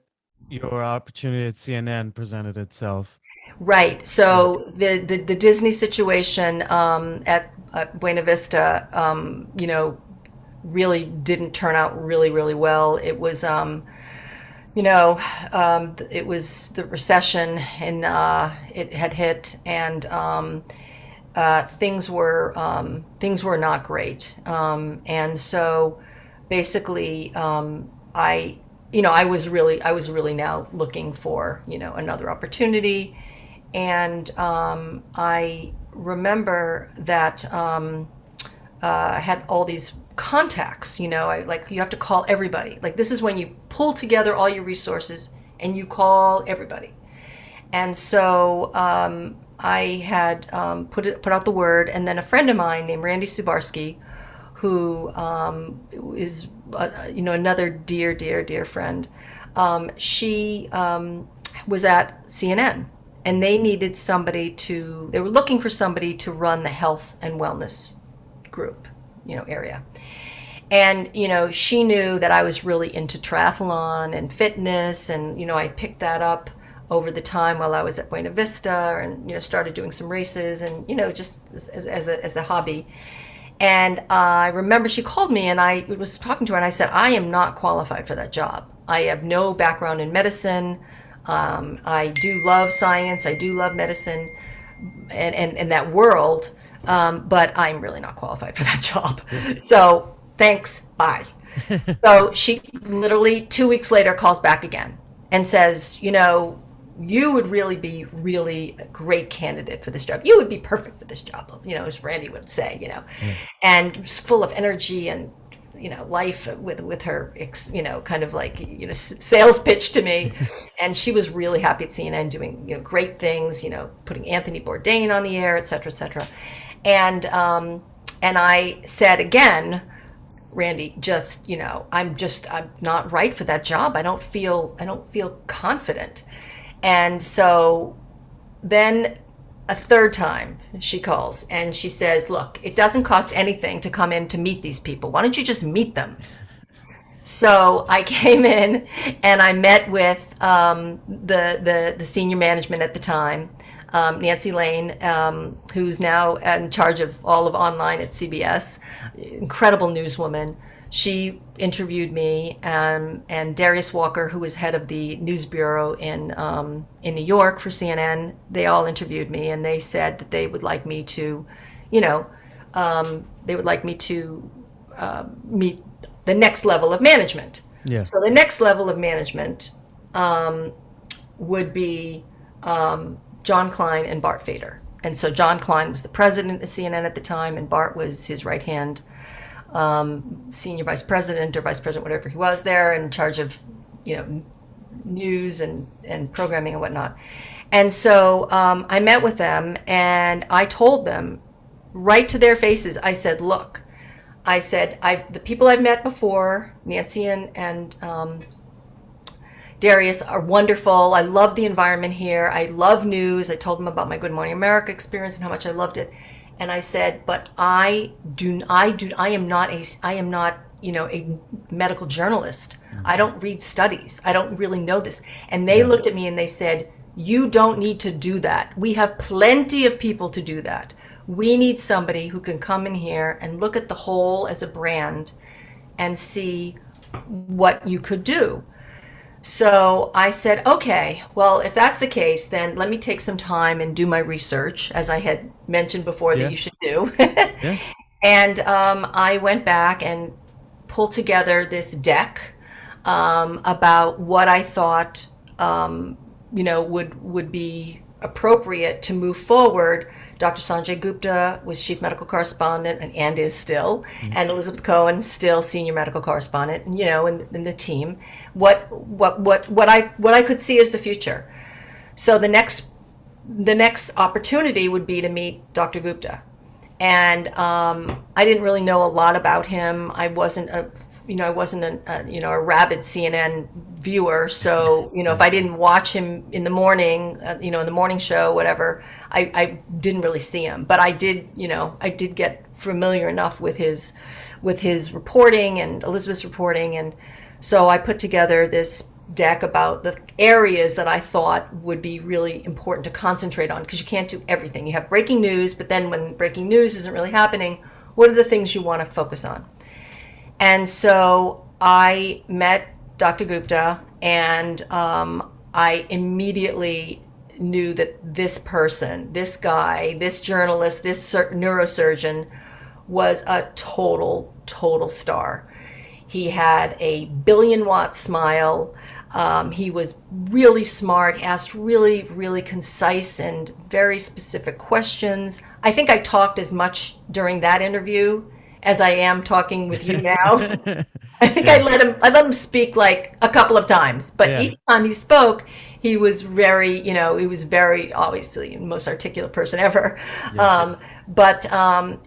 your opportunity at CNN presented itself. Right. So the Disney situation at Buena Vista, really didn't turn out really, really well. It was, it was the recession, and it had hit, and things were not great. And so basically, I was really now looking for, another opportunity. And I remember that I had all these contacts, you have to call everybody. This is when you pull together all your resources and you call everybody. And so I had put out the word, and then a friend of mine named Randy Subarski, who is another dear friend. She was at CNN, and they needed they were looking for somebody to run the health and wellness group, area. And, she knew that I was really into triathlon and fitness, and, I picked that up over the time while I was at Buena Vista, and, started doing some races, and, just as a hobby. And I remember she called me, and I was talking to her, and I said, I am not qualified for that job. I have no background in medicine. I do love science. I do love medicine and that world, but I'm really not qualified for that job. So thanks, bye. So she literally 2 weeks later calls back again and says, you would really be a great candidate for this job. You would be perfect for this job, as Randy would say, and full of energy and, life with her, kind of sales pitch to me. And she was really happy at CNN doing, great things, putting Anthony Bourdain on the air, et cetera, et cetera. And I said again, Randy, I'm not right for that job. I don't feel confident. And so then a third time she calls and she says, look, it doesn't cost anything to come in to meet these people. Why don't you just meet them? So I came in and I met with the senior management at the time, Nancy Lane, who's now in charge of all of online at CBS, incredible newswoman. She interviewed me, and Darius Walker, who was head of the news bureau in New York for CNN. They all interviewed me, and they said that they would like me to, you know, they would like me to meet the next level of management. Yeah. So the next level of management would be John Klein and Bart Fader. And so John Klein was the president of CNN at the time, and Bart was his right hand senior vice president or vice president, whatever he was there, in charge of, news and programming and whatnot. And so I met with them, and I told them right to their faces, I said, look, I said, the people I've met before, Nancy and Darius, are wonderful. I love the environment here. I love news. I told them about my Good Morning America experience and how much I loved it. And I said, but I am not a medical journalist. Mm-hmm. I don't read studies. I don't really know this. And they looked at me and they said, you don't need to do that. We have plenty of people to do that. We need somebody who can come in here and look at the whole as a brand and see what you could do. So I said, okay, well, if that's the case, then let me take some time and do my research, as I had mentioned before that you should do. Yeah. And I went back and pulled together this deck about what I thought, would be appropriate to move forward. Dr. Sanjay Gupta was chief medical correspondent and is still, and Elizabeth Cohen still senior medical correspondent, in the team. What I could see as the future. So the next opportunity would be to meet Dr. Gupta. And I didn't really know a lot about him. I wasn't a rabid CNN viewer. So, if I didn't watch him in the morning, in the morning show, whatever, I didn't really see him. But I did get familiar enough with his reporting and Elizabeth's reporting. And so I put together this deck about the areas that I thought would be really important to concentrate on, because you can't do everything. You have breaking news, but then when breaking news isn't really happening, what are the things you want to focus on? And so I met Dr. Gupta, and I immediately knew that this person, this guy, this journalist, this neurosurgeon was a total star. He had a billion-watt smile. He was really smart. He asked really, really concise and very specific questions. I think I talked as much during that interview as I am talking with you now. I think I let him speak like a couple of times, but each time he spoke, he was very, he was very, obviously the most articulate person ever. Yeah.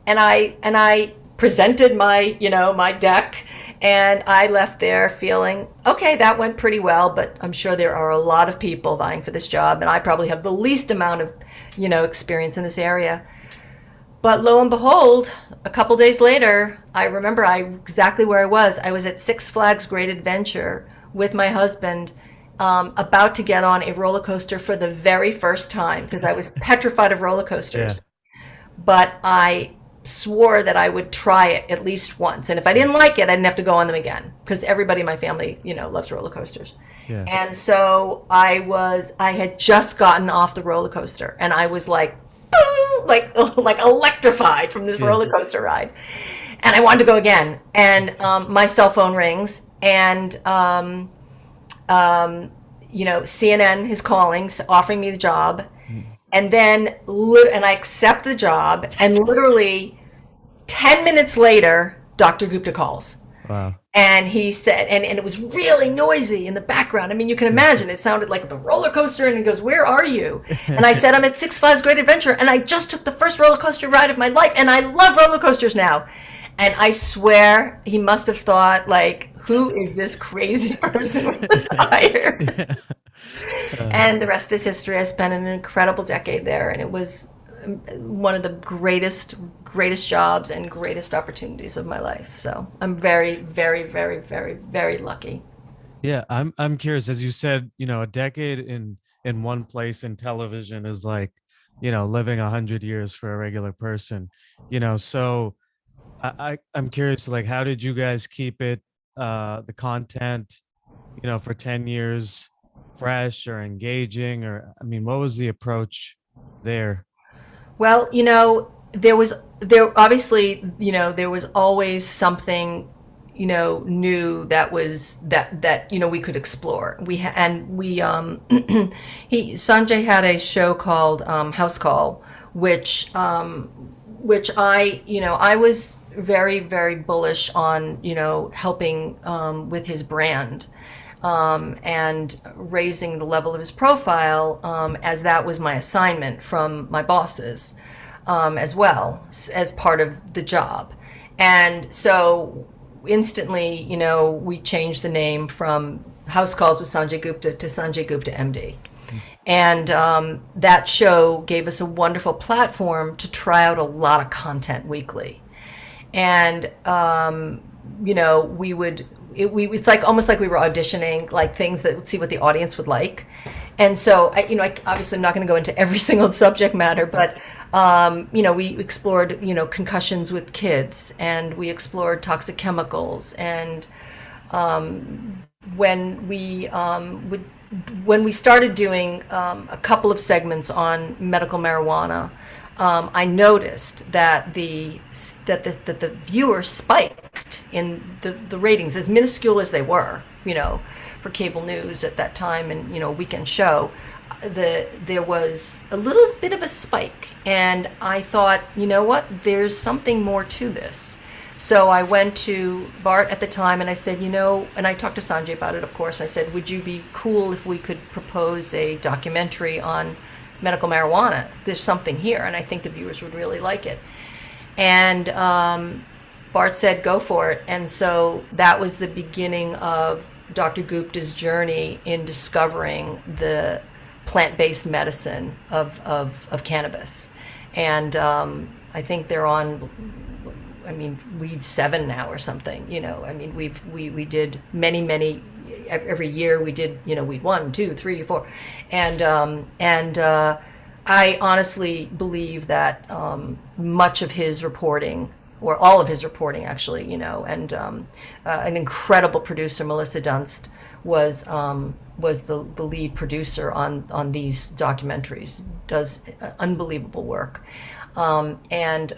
And I presented my, my deck, and I left there feeling, okay, that went pretty well, but I'm sure there are a lot of people vying for this job, and I probably have the least amount of, experience in this area. But lo and behold, a couple days later, I remember exactly where I was. I was at Six Flags Great Adventure with my husband, about to get on a roller coaster for the very first time, because I was petrified of roller coasters. Yeah. But I swore that I would try it at least once. And if I didn't like it, I didn't have to go on them again, because everybody in my family, loves roller coasters. Yeah. And so I had just gotten off the roller coaster, and I was like electrified from this roller coaster ride, and I wanted to go again. And my cell phone rings, and CNN is calling, offering me the job, and then and I accept the job, and literally 10 minutes later, Dr. Gupta calls. Wow. And he said, and it was really noisy in the background. I mean, you can imagine, it sounded like the roller coaster, and he goes, "Where are you?" And I said, "I'm at Six Flags Great Adventure, and I just took the first roller coaster ride of my life, and I love roller coasters now." And I swear he must have thought, like, who is this crazy person with this desire? And the rest is history. I spent an incredible decade there, and it was one of the greatest jobs and greatest opportunities of my life. So I'm very, very, very, very, very lucky. Yeah, I'm curious, as you said, a decade in one place in television is like living 100 years for a regular person. So I'm curious, like, how did you guys keep it, the content, for 10 years fresh or engaging? Or, I mean, what was the approach there? Well, there obviously, there was always something, new that was that we could explore. He Sanjay had a show called House Call, which I was very, very bullish on, helping with his brand, and raising the level of his profile, as that was my assignment from my bosses, as well as part of the job. And so instantly, we changed the name from House Calls with Sanjay Gupta to Sanjay Gupta MD. And that show gave us a wonderful platform to try out a lot of content weekly. And we would it's like almost like we were auditioning, like things that would see what the audience would like. And so I obviously I'm not going to go into every single subject matter, but we explored concussions with kids, and we explored toxic chemicals. And when we when we started doing a couple of segments on medical marijuana, I noticed that the viewers spiked in the ratings, as minuscule as they were, for cable news at that time, and a weekend show. There was a little bit of a spike, and I thought, what? There's something more to this. So I went to Bart at the time, and I said, and I talked to Sanjay about it, of course. I said, would you be cool if we could propose a documentary on medical marijuana? There's something here, and I think the viewers would really like it. And Bart said, go for it. And so that was the beginning of Dr. Gupta's journey in discovering the plant-based medicine of cannabis. And I think they're on, weed 7 now or something. We did many every year. We did weed 1, 2, 3, 4, and I honestly believe that much of his reporting, or all of his reporting actually, and an incredible producer, Melissa Dunst, was the lead producer on these documentaries. Does unbelievable work, and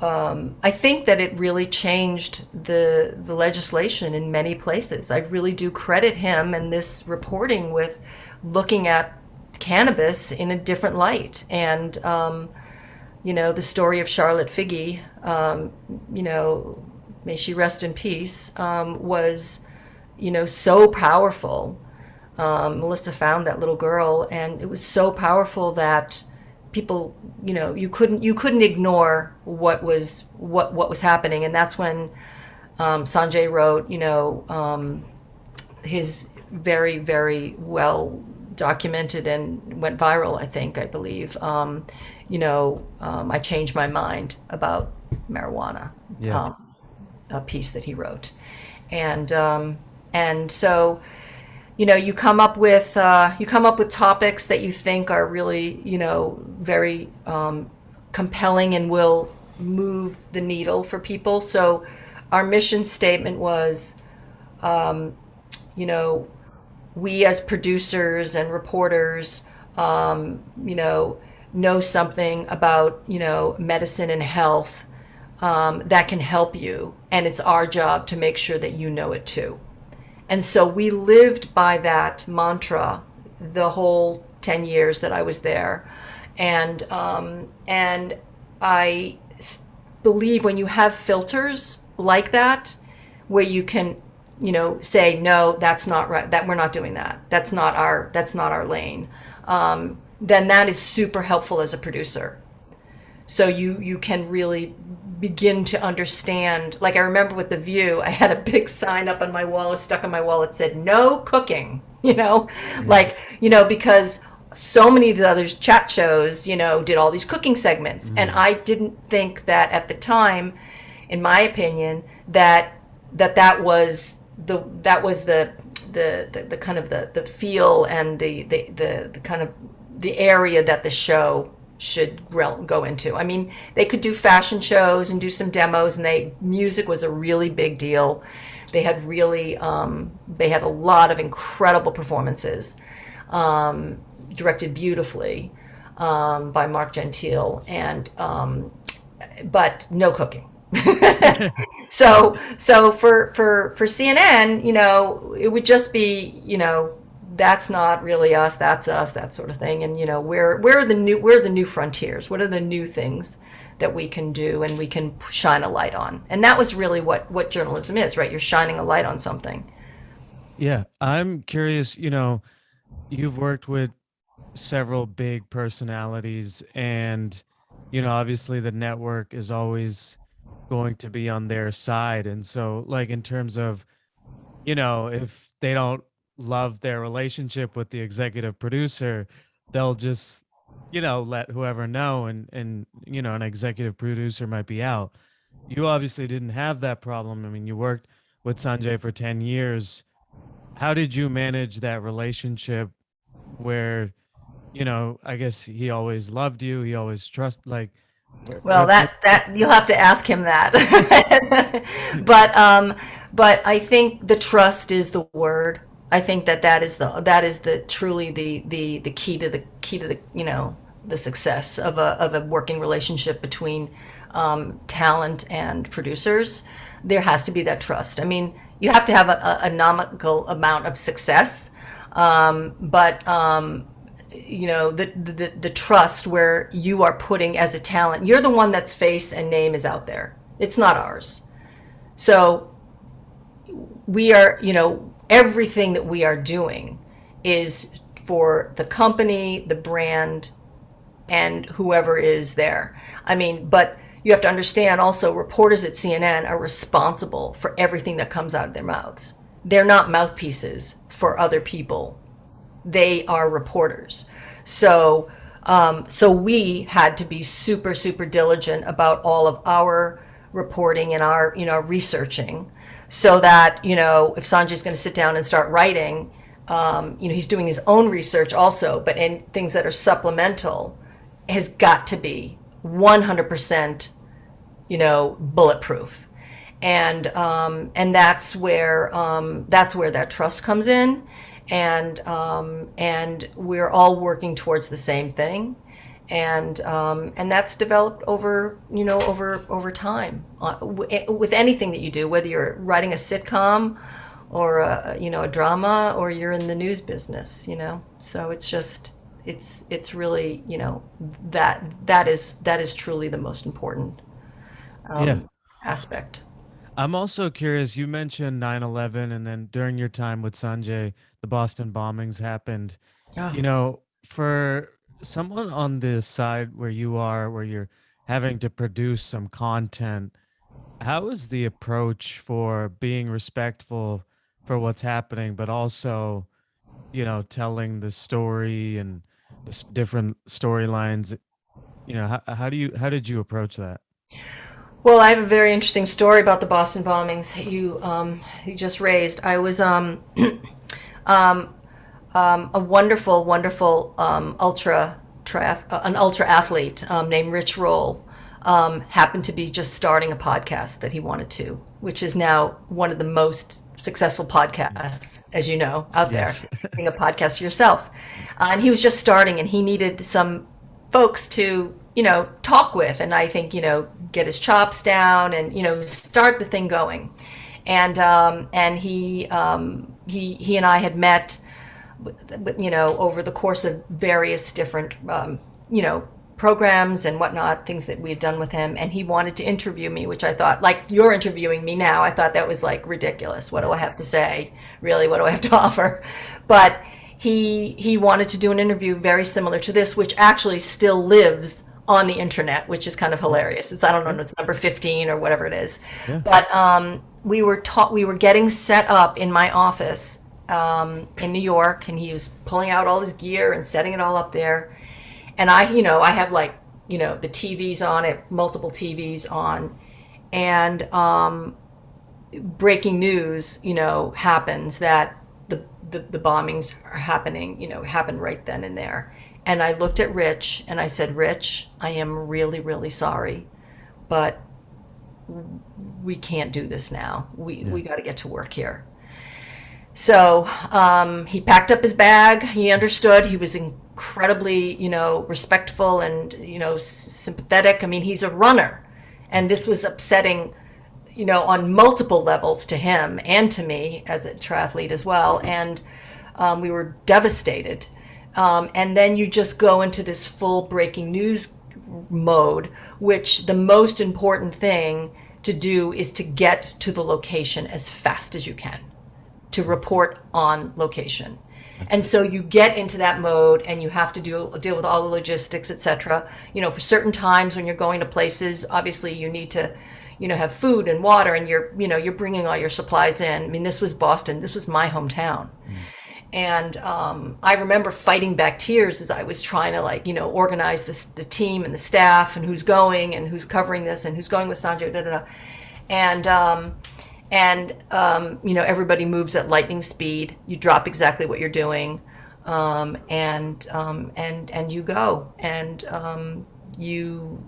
I think that it really changed the legislation in many places. I really do credit him and this reporting with looking at cannabis in a different light. And the story of Charlotte Figge, may she rest in peace, was so powerful. Melissa found that little girl, and it was so powerful that people, you couldn't ignore what was happening. And that's when Sanjay wrote, his very, very well documented and went viral, I believe. I changed my mind about marijuana. Yeah. A piece that he wrote, and so you come up with topics that you think are really very compelling and will move the needle for people. So our mission statement was, we as producers and reporters, know something about medicine and health, that can help you, and it's our job to make sure that you know it too. And so we lived by that mantra the whole 10 years that I was there. And I believe when you have filters like that, where you can, say, no, that's not right, that we're not doing that, that's not our lane, then that is super helpful as a producer. So you can really begin to understand. Like I remember with The View, I had a big sign up on my wall, stuck on my wall, that said no cooking, because so many of the other chat shows, did all these cooking segments. And I didn't think that at the time, in my opinion, that was the kind of the feel and the kind of the area that the show should go into. I mean, they could do fashion shows and do some demos, and music was a really big deal. They had a lot of incredible performances, directed beautifully by Mark Gentile, and but no cooking. So for CNN, it would just be, that's not really us, that's us, that sort of thing. And where are the new frontiers? What are the new things that we can do and we can shine a light on? And that was really what journalism is, right? You're shining a light on something. Yeah, I'm curious, you've worked with several big personalities, and obviously the network is always going to be on their side. And so, like, in terms of, if they don't love their relationship with the executive producer, they'll just, let whoever know, and an executive producer might be out. You obviously didn't have that problem. I mean, you worked with Sanjay for 10 years. How did you manage that relationship where, I guess he always loved you, he always trust, like, Well, that you'll have to ask him that. But I think the trust is the word. I think that is the truly the key to the the success of a working relationship between talent and producers. There has to be that trust. I mean, you have to have a nominal amount of success, but the trust where you are putting as a talent, you're the one that's face and name is out there. It's not ours. So we are, everything that we are doing is for the company, the brand, and whoever is there. I mean, but you have to understand also, reporters at CNN are responsible for everything that comes out of their mouths. They're not mouthpieces for other people. They are reporters. So we had to be super, super diligent about all of our reporting and our, researching, so that, if Sanjay's going to sit down and start writing, he's doing his own research also, but in things that are supplemental, has got to be 100%, bulletproof. And that's where that trust comes in. And we're all working towards the same thing, and that's developed over time, with anything that you do, whether you're writing a sitcom or a drama, or you're in the news business. So it's really, that is truly the most important Yeah. aspect. I'm also curious, you mentioned 9/11, and then during your time with Sanjay, the Boston bombings happened. Oh, For someone on the side where you are, where you're having to produce some content, how is the approach for being respectful for what's happening, but also, telling the story and the different storylines? How did you approach that? well, I have a very interesting story about the Boston bombings you just raised. I was a wonderful, wonderful an ultra athlete named Rich Roll happened to be just starting a podcast that he wanted to, which is now one of the most successful podcasts, as you know, out there. Yes. Being a podcast yourself, and he was just starting, and he needed some folks to talk with, and I think get his chops down and start the thing going. And he and I had met, over the course of various different programs and whatnot, things that we had done with him, and he wanted to interview me, which I thought, like you're interviewing me now, I thought that was like ridiculous. What do I have to say? Really, what do I have to offer? But he wanted to do an interview very similar to this, which actually still lives on the internet, which is kind of hilarious. It's, I don't know, it's number 15 or whatever it is. Yeah. But we were getting set up in my office in New York, and he was pulling out all his gear and setting it all up there. And I have like, the TVs on it, multiple TVs on, and breaking news, happens that the bombings are happening, happened right then and there. And I looked at Rich and I said, Rich, I am really, really sorry, but we can't do this now. We got to get to work here. So he packed up his bag. He understood. He was incredibly, respectful and, sympathetic. I mean, he's a runner. And this was upsetting, on multiple levels to him and to me as a triathlete as well. And we were devastated. And then you just go into this full breaking news mode, which the most important thing to do is to get to the location as fast as you can, to report on location. And so you get into that mode and you have to deal with all the logistics, etc. For certain times when you're going to places, obviously you need to, have food and water, and you're bringing all your supplies in. I mean, this was Boston. This was my hometown. And I remember fighting back tears as I was trying to organize the team and the staff and who's going and who's covering this and who's going with Sanjay, and everybody moves at lightning speed. You drop exactly what you're doing, and you go, and you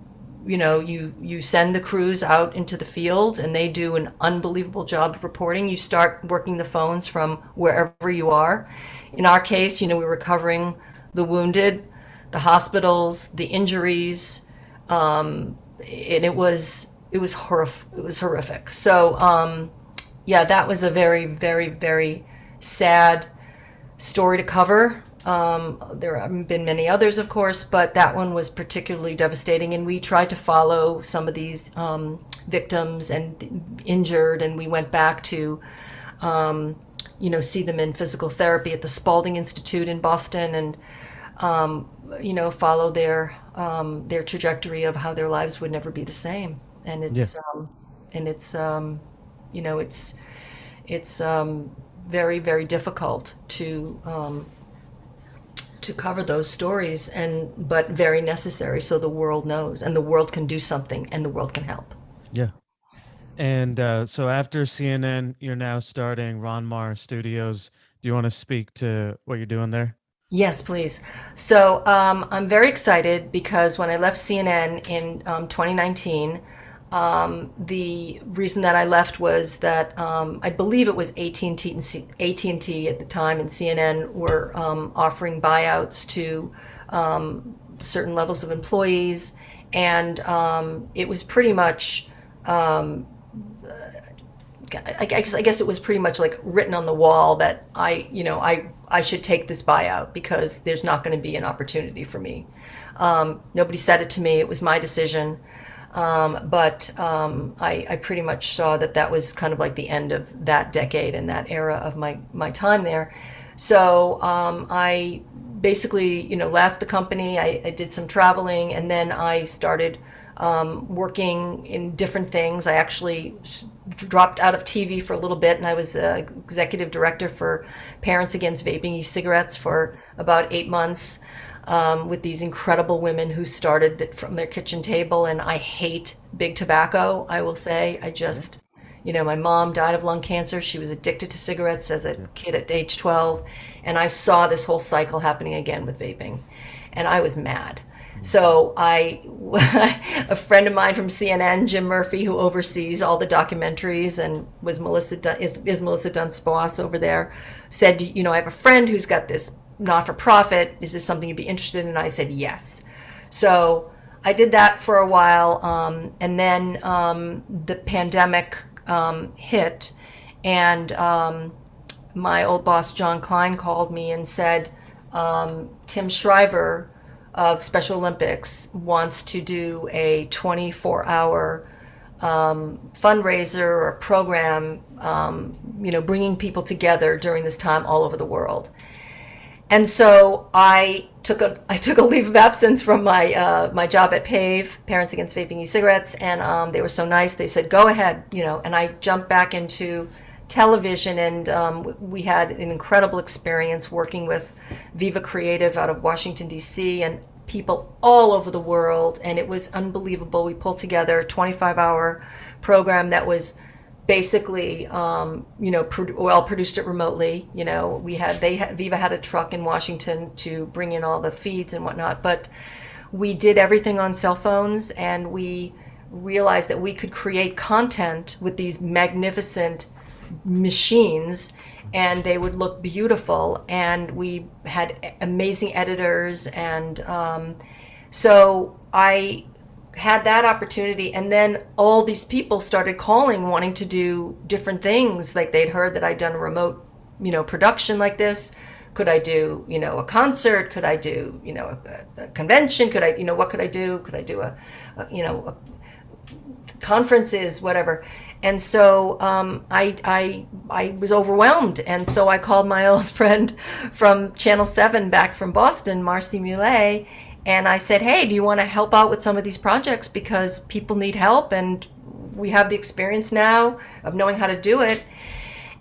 send the crews out into the field, and they do an unbelievable job of reporting. You start working the phones from wherever you are. In our case, we were covering the wounded, the hospitals, the injuries, and it was horrific. So that was a very, very, very sad story to cover. There have been many others, of course, but that one was particularly devastating. And we tried to follow some of these victims and injured, and we went back to, see them in physical therapy at the Spaulding Institute in Boston, and follow their trajectory of how their lives would never be the same. And it's very, very difficult to cover those stories, but very necessary, so the world knows, and the world can do something, and the world can help. Yeah. And so after CNN, you're now starting RonMar Studios. Do you want to speak to what you're doing there? Yes, please. So I'm very excited because when I left CNN in 2019, the reason that I left was that I believe it was AT&T at the time and CNN were offering buyouts to certain levels of employees, and it was pretty much I guess it was pretty much like written on the wall that I should take this buyout because there's not going to be an opportunity for me. Nobody said it to me. It was my decision. But I pretty much saw that was kind of like the end of that decade and that era of my time there. So I basically, left the company. I did some traveling, and then I started working in different things. I actually dropped out of TV for a little bit, and I was the executive director for Parents Against Vaping E-Cigarettes for about 8 months. With these incredible women who started from their kitchen table. And I hate big tobacco, I will say. I just, my mom died of lung cancer. She was addicted to cigarettes as a kid at age 12. And I saw this whole cycle happening again with vaping. And I was mad. So a friend of mine from CNN, Jim Murphy, who oversees all the documentaries and is Melissa Dunn's boss over there, said, I have a friend who's got this not-for-profit. Is this something you'd be interested in? And I said yes. So I did that for a while, and then the pandemic hit, and my old boss John Klein called me and said, Tim Shriver of Special Olympics wants to do a 24-hour fundraiser or program, bringing people together during this time all over the world. And so I took a leave of absence from my job at PAVE, Parents Against Vaping E-Cigarettes, and they were so nice. They said, go ahead, and I jumped back into television, and we had an incredible experience working with Viva Creative out of Washington, D.C., and people all over the world, and it was unbelievable. We pulled together a 25-hour program that was basically, we all produced it remotely. Viva had a truck in Washington to bring in all the feeds and whatnot, but we did everything on cell phones, and we realized that we could create content with these magnificent machines, and they would look beautiful, and we had amazing editors, and so I had that opportunity, and then all these people started calling wanting to do different things. Like, they'd heard that I'd done a remote production like this. Could I do a concert? Could I do a convention? Could I what could I do? Could I do a conferences, whatever? And so I was overwhelmed, and so I called my old friend from Channel 7 back from Boston, Marcie Mule, and I said, hey, do you want to help out with some of these projects, because people need help, and we have the experience now of knowing how to do it.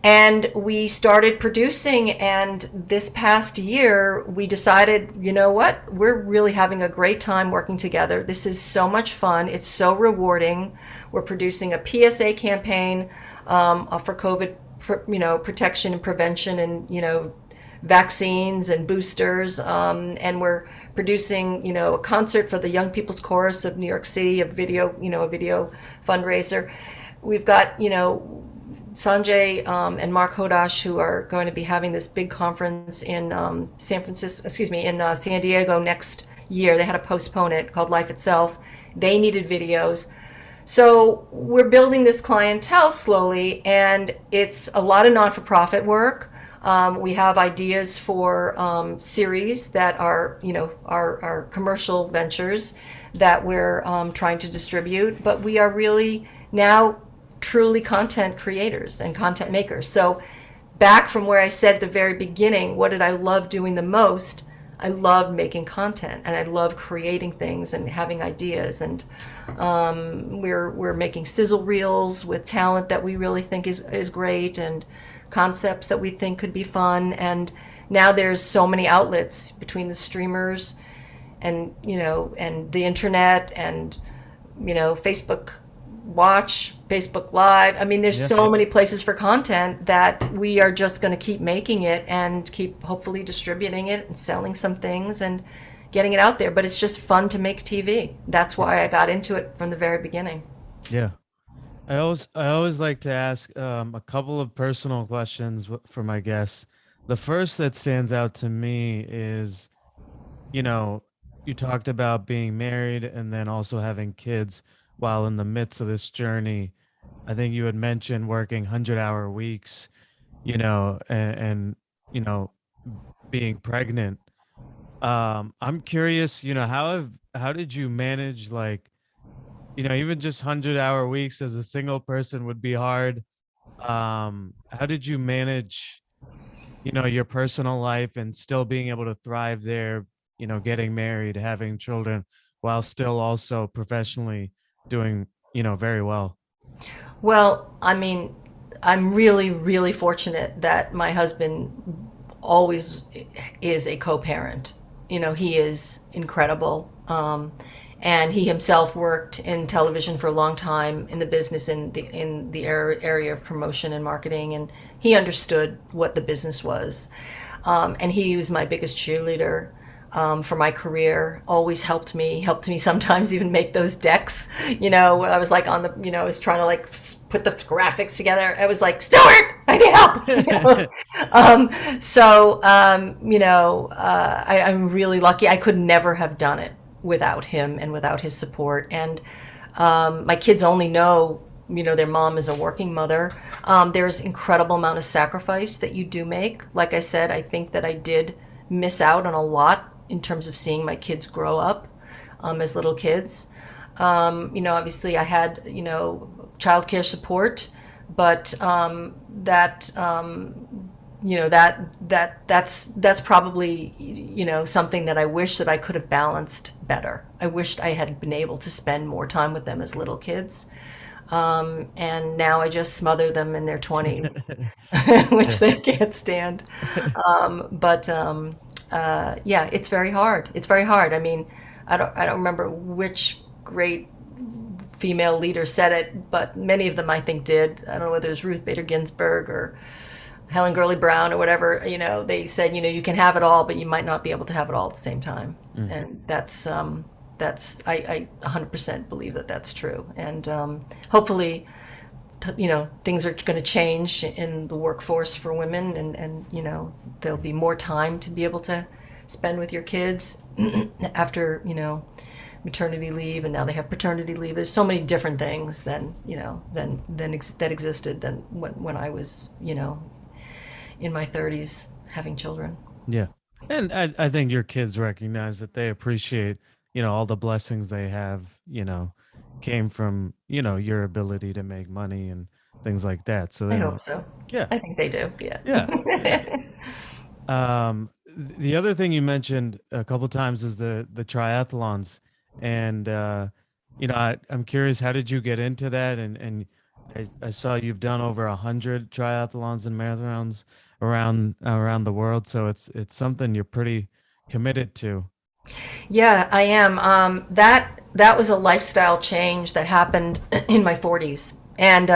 And we started producing, and this past year we decided, you know what, we're really having a great time working together. This is so much fun. It's so rewarding. We're producing a PSA campaign for COVID, protection and prevention, and vaccines and boosters, and we're producing a concert for the Young People's Chorus of New York City, a video fundraiser. We've got Sanjay and Mark Hodash, who are going to be having this big conference in San Diego next year. They had to postpone it, called Life Itself. They needed videos. So we're building this clientele slowly, and it's a lot of not-for-profit work. We have ideas for series that are, our commercial ventures that we're trying to distribute, but we are really now truly content creators and content makers. So back from where I said at the very beginning, what did I love doing the most? I love making content, and I love creating things and having ideas. And we're making sizzle reels with talent that we really think is great, and concepts that we think could be fun. And now there's so many outlets between the streamers and and the internet, and Facebook Watch, Facebook Live. I mean, there's so many places for content that we are just going to keep making it and keep hopefully distributing it and selling some things and getting it out there. But it's just fun to make TV. That's why I got into it from the very beginning. Yeah. I always like to ask a couple of personal questions for my guests. The first that stands out to me is, you talked about being married and then also having kids while in the midst of this journey. I think you had mentioned working 100-hour weeks, and being pregnant. I'm curious, how did you manage, like, even just 100-hour weeks as a single person would be hard. How did you manage, your personal life and still being able to thrive there, getting married, having children, while still also professionally doing, very well? Well, I mean, I'm really, really fortunate that my husband always is a co-parent. He is incredible. And he himself worked in television for a long time in the business, in the area of promotion and marketing, and he understood what the business was. And he was my biggest cheerleader for my career. Always helped me sometimes even make those decks. I was like I was trying to like put the graphics together. I was like, Stuart, I need help. I'm really lucky. I could never have done it without him and without his support. And my kids only know, their mom is a working mother. There's incredible amount of sacrifice that you do make. Like I said, I think that I did miss out on a lot in terms of seeing my kids grow up as little kids. Obviously I had, childcare support, but that's probably something that I wish that I could have balanced better. I wished I had been able to spend more time with them as little kids, and now I just smother them in their 20s, which they can't stand. Yeah, it's very hard. It's very hard. I mean, I don't remember which great female leader said it, but many of them I think did. I don't know whether it's Ruth Bader Ginsburg or Helen Gurley Brown or whatever. They said, you can have it all, but you might not be able to have it all at the same time. And that's I 100% believe that that's true. And hopefully, things are going to change in the workforce for women, and there'll be more time to be able to spend with your kids after maternity leave, and now they have paternity leave. There's so many different things than that existed than when I was in my 30s having children. Yeah. And I think your kids recognize that they appreciate, all the blessings they have, came from, your ability to make money and things like that. So I they hope don't, so. yeah, I think they do. Yeah. yeah, yeah. The other thing you mentioned a couple times is the triathlons. And, I'm curious, how did you get into that? And I saw you've done over 100 triathlons and marathons around the world. So it's something you're pretty committed to. Yeah, I am. That was a lifestyle change that happened in my 40s, and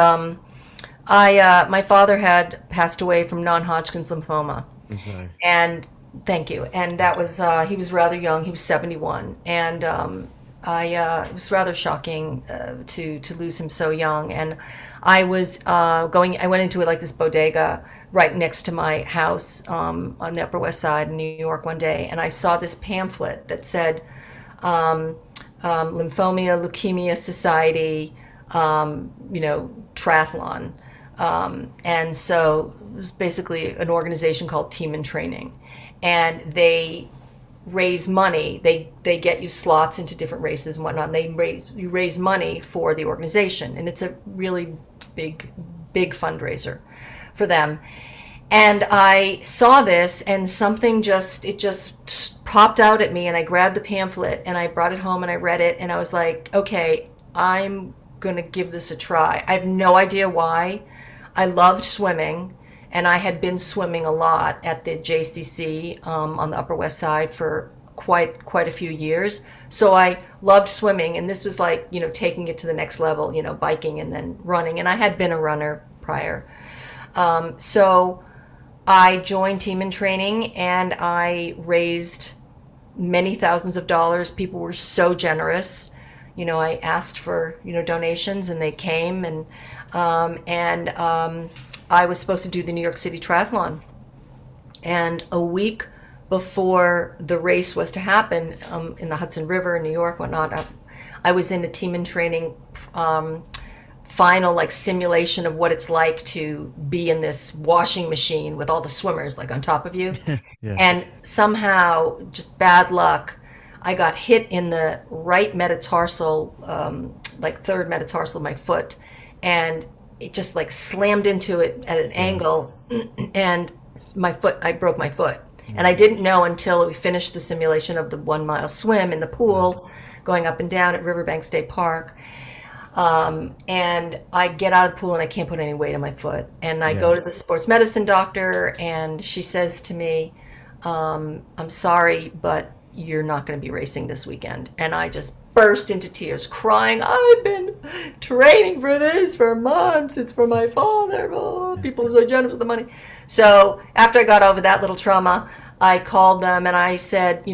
my father had passed away from non-Hodgkin's lymphoma, I'm sorry. and thank you. And that was he was rather young. He was 71, and it was rather shocking to lose him so young. And I was I went into it like this bodega right next to my house on the Upper West Side in New York one day, and I saw this pamphlet that said Lymphomia Leukemia Society, triathlon. And so it was basically an organization called Team in Training, and they raise money. They get you slots into different races and whatnot. And you raise money for the organization, and it's a really big fundraiser for them. And I saw this, and something just popped out at me, and I grabbed the pamphlet and I brought it home and I read it, and I was like, okay, I'm gonna give this a try. I have no idea why. I loved swimming, and I had been swimming a lot at the JCC on the Upper West Side for quite a few years. So I loved swimming, and this was like, taking it to the next level, biking and then running. And I had been a runner prior. So I joined Team in Training, and I raised many thousands of dollars. People were so generous. I asked for, donations, and they came, and I was supposed to do the New York City Triathlon. And a week before the race was to happen in the Hudson River in New York, whatnot, I was in a Team in Training final simulation of what it's like to be in this washing machine with all the swimmers on top of you. Yeah. And somehow, just bad luck, I got hit in the right metatarsal, third metatarsal of my foot, and it just slammed into it at an angle, and I broke my foot. And I didn't know until we finished the simulation of the 1 mile swim in the pool, going up and down at Riverbank State Park. And I get out of the pool and I can't put any weight on my foot. And I go to the sports medicine doctor, and she says to me, I'm sorry, but you're not going to be racing this weekend. And I just burst into tears, crying, I've been training for this for months. It's for my father. Oh, people are so generous with the money. So after I got over that little trauma, I called them and I said,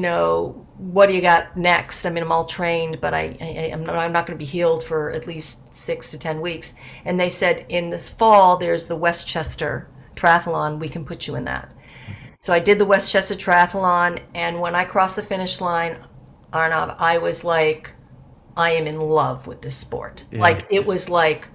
what do you got next? I mean, I'm all trained, but I'm not going to be healed for at least 6 to 10 weeks. And they said, in this fall, there's the Westchester Triathlon. We can put you in that. So I did the Westchester Triathlon, and when I crossed the finish line, Arnav, I was like, I am in love with this sport. Yeah. It was like,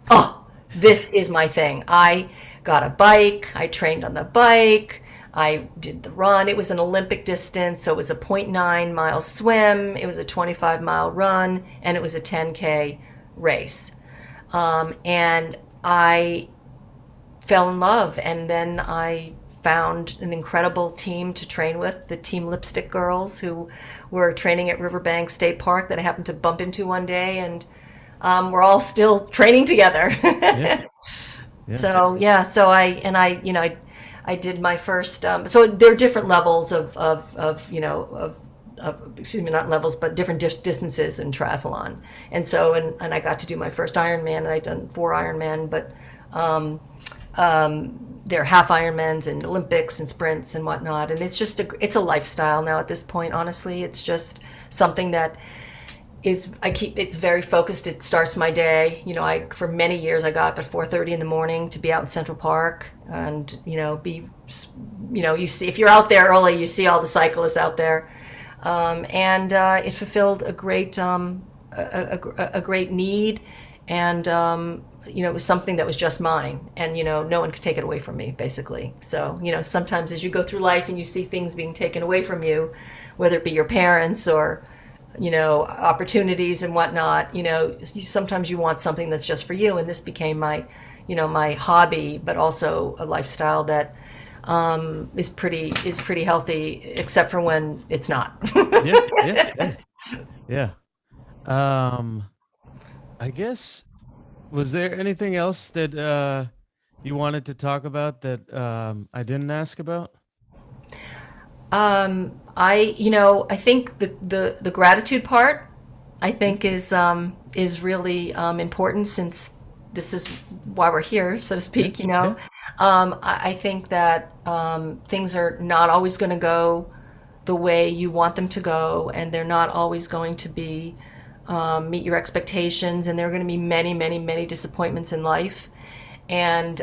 oh, this is my thing. I got a bike. I trained on the bike. I did the run. It was an Olympic distance, so it was a 0.9 mile swim. It was a 25-mile run, and it was a 10K race. And I fell in love, and then I found an incredible team to train with, the Team Lipstick Girls, who were training at Riverbank State Park that I happened to bump into one day, and we're all still training together. Yeah. Yeah. So I did my first. So there are different levels of excuse me, not levels, but different distances in triathlon. And so, and I got to do my first Ironman, and I'd done 4 Ironman, but they're half Ironmans and Olympics and sprints and whatnot. And it's just it's a lifestyle now at this point. Honestly, it's just something that it's very focused. It starts my day. For many years I got up at 4:30 in the morning to be out in Central Park, and you see, if you're out there early, you see all the cyclists out there, and it fulfilled a great a great need, and it was something that was just mine, and no one could take it away from me, basically. So sometimes as you go through life and you see things being taken away from you, whether it be your parents or opportunities and whatnot, sometimes you want something that's just for you. And this became my hobby, but also a lifestyle that is pretty healthy, except for when it's not. Yeah. I guess, was there anything else that you wanted to talk about that I didn't ask about? I think the gratitude part, I think is really important, since this is why we're here, so to speak. I think that things are not always going to go the way you want them to go, and they're not always going to be meet your expectations, and there are going to be many, many, many disappointments in life. And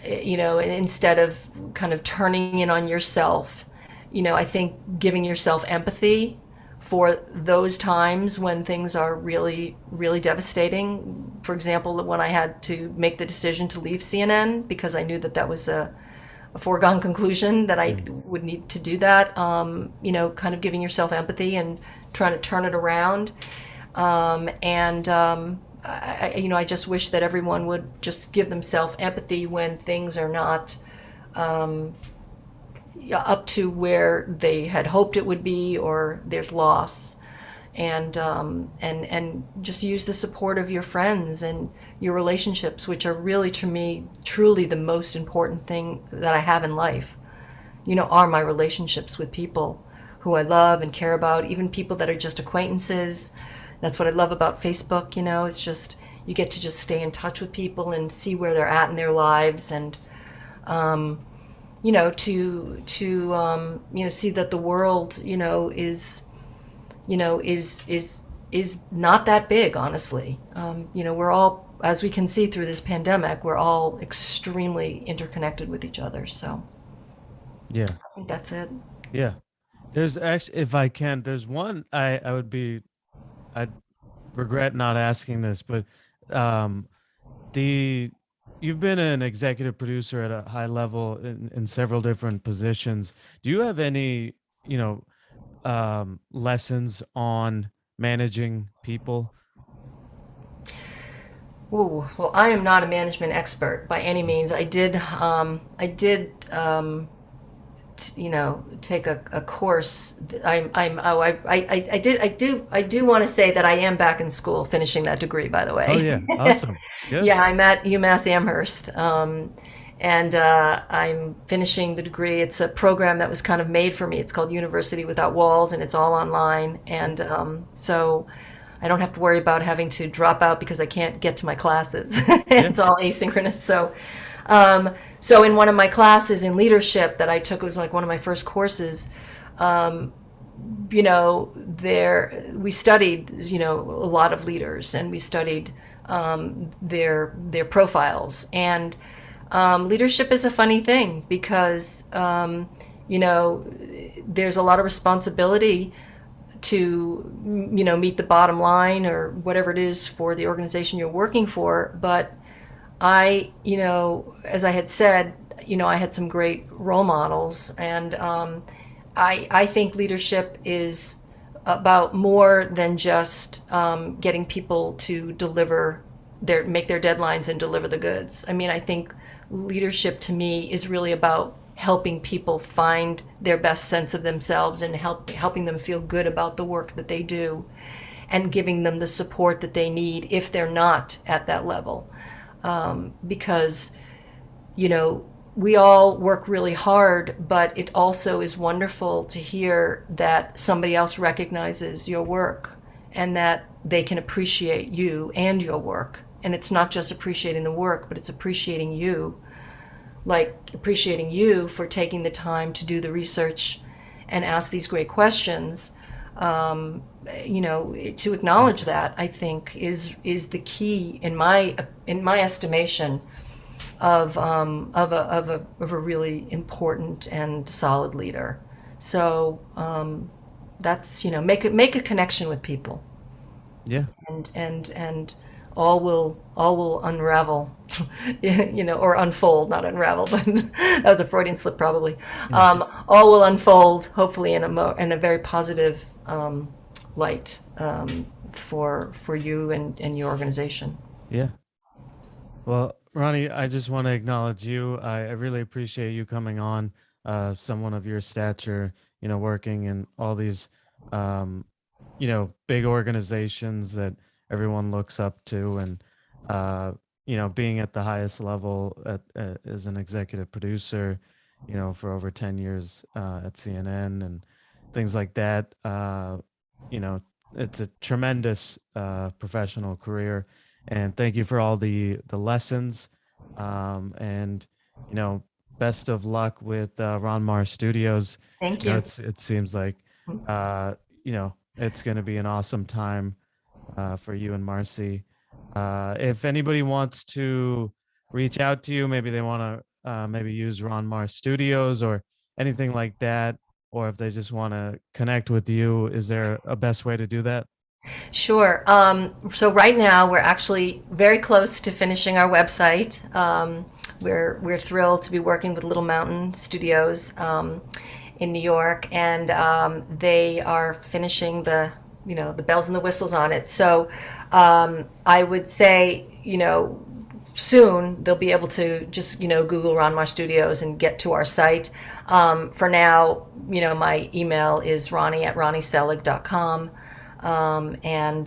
instead of kind of turning in on yourself, I think giving yourself empathy for those times when things are really, really devastating. For example, when I had to make the decision to leave CNN, because I knew that was a foregone conclusion that I would need to do that, kind of giving yourself empathy and trying to turn it around. I just wish that everyone would just give themselves empathy when things are not up to where they had hoped it would be, or there's loss, and just use the support of your friends and your relationships, which are really, to me, truly the most important thing that I have in life. Are my relationships with people who I love and care about, even people that are just acquaintances. That's what I love about Facebook. It's just, you get to just stay in touch with people and see where they're at in their lives, and to see that the world is not that big, honestly. We're all, as we can see through this pandemic, we're all extremely interconnected with each other. So yeah, I think that's it. Yeah. There's actually, if I can, there's one I'd regret not asking this, but you've been an executive producer at a high level in several different positions. Do you have any, lessons on managing people? Ooh, well, I am not a management expert by any means. I did take a course. I do want to say that I am back in school finishing that degree, by the way. Oh yeah, awesome. Good. Yeah, I'm at UMass Amherst, and I'm finishing the degree. It's a program that was kind of made for me. It's called University Without Walls, and it's all online, and so I don't have to worry about having to drop out because I can't get to my classes. It's all asynchronous. So in one of my classes in leadership that I took, it was like one of my first courses, there we studied, a lot of leaders, and we studied their profiles. And leadership is a funny thing because, there's a lot of responsibility to, meet the bottom line or whatever it is for the organization you're working for. But as I had said, I had some great role models, and I think leadership is about more than just getting people to make their deadlines and deliver the goods. I mean, I think leadership to me is really about helping people find their best sense of themselves and helping them feel good about the work that they do, and giving them the support that they need if they're not at that level. Because, we all work really hard, but it also is wonderful to hear that somebody else recognizes your work and that they can appreciate you and your work. And it's not just appreciating the work, but it's appreciating you, like appreciating you for taking the time to do the research and ask these great questions. To acknowledge that, I think is the key in my estimation of a really important and solid leader. So that's make a connection with people, Yeah. and all will unravel, or unfold, not unravel, but that was a Freudian slip probably. Yeah. All will unfold, hopefully in a very positive light, for you and your organization. Yeah. Well, Ronnie, I just want to acknowledge you. I really appreciate you coming on. Someone of your stature, working in all these, um, big organizations that everyone looks up to, and being at the highest level as an executive producer, for over 10 years at CNN and things like that. You know, it's a tremendous professional career, and thank you for all the lessons, and you know best of luck with RonMar Studios. Thank you. It seems like uh it's going to be an awesome time for you and Marcie. If anybody wants to reach out to you, maybe they want to maybe use RonMar Studios or anything like that, or if they just want to connect with you, is there a best way to do that? Sure. So right now we're actually very close to finishing our website. We're thrilled to be working with Little Mountain Studios in New York, and they are finishing the bells and the whistles on it. So I would say soon they'll be able to just Google RonMar Studios and get to our site. For now, my email is Ronnie@RoniSelig.com. And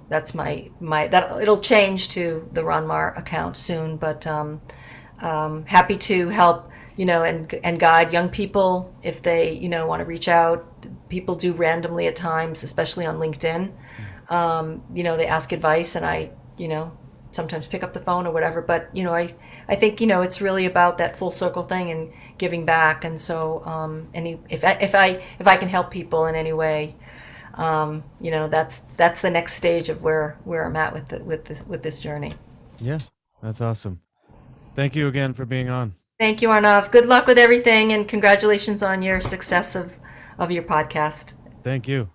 that's my that it'll change to the RonMar account soon, but happy to help and guide young people if they want to reach out. People do randomly at times, especially on LinkedIn. They ask advice, and I sometimes pick up the phone or whatever. But I think it's really about that full circle thing and giving back. And so if I can help people in any way, that's the next stage of where I'm at with this journey. Yeah, that's awesome. Thank you again for being on. Thank you, Arnav. Good luck with everything, and congratulations on your success of your podcast. Thank you.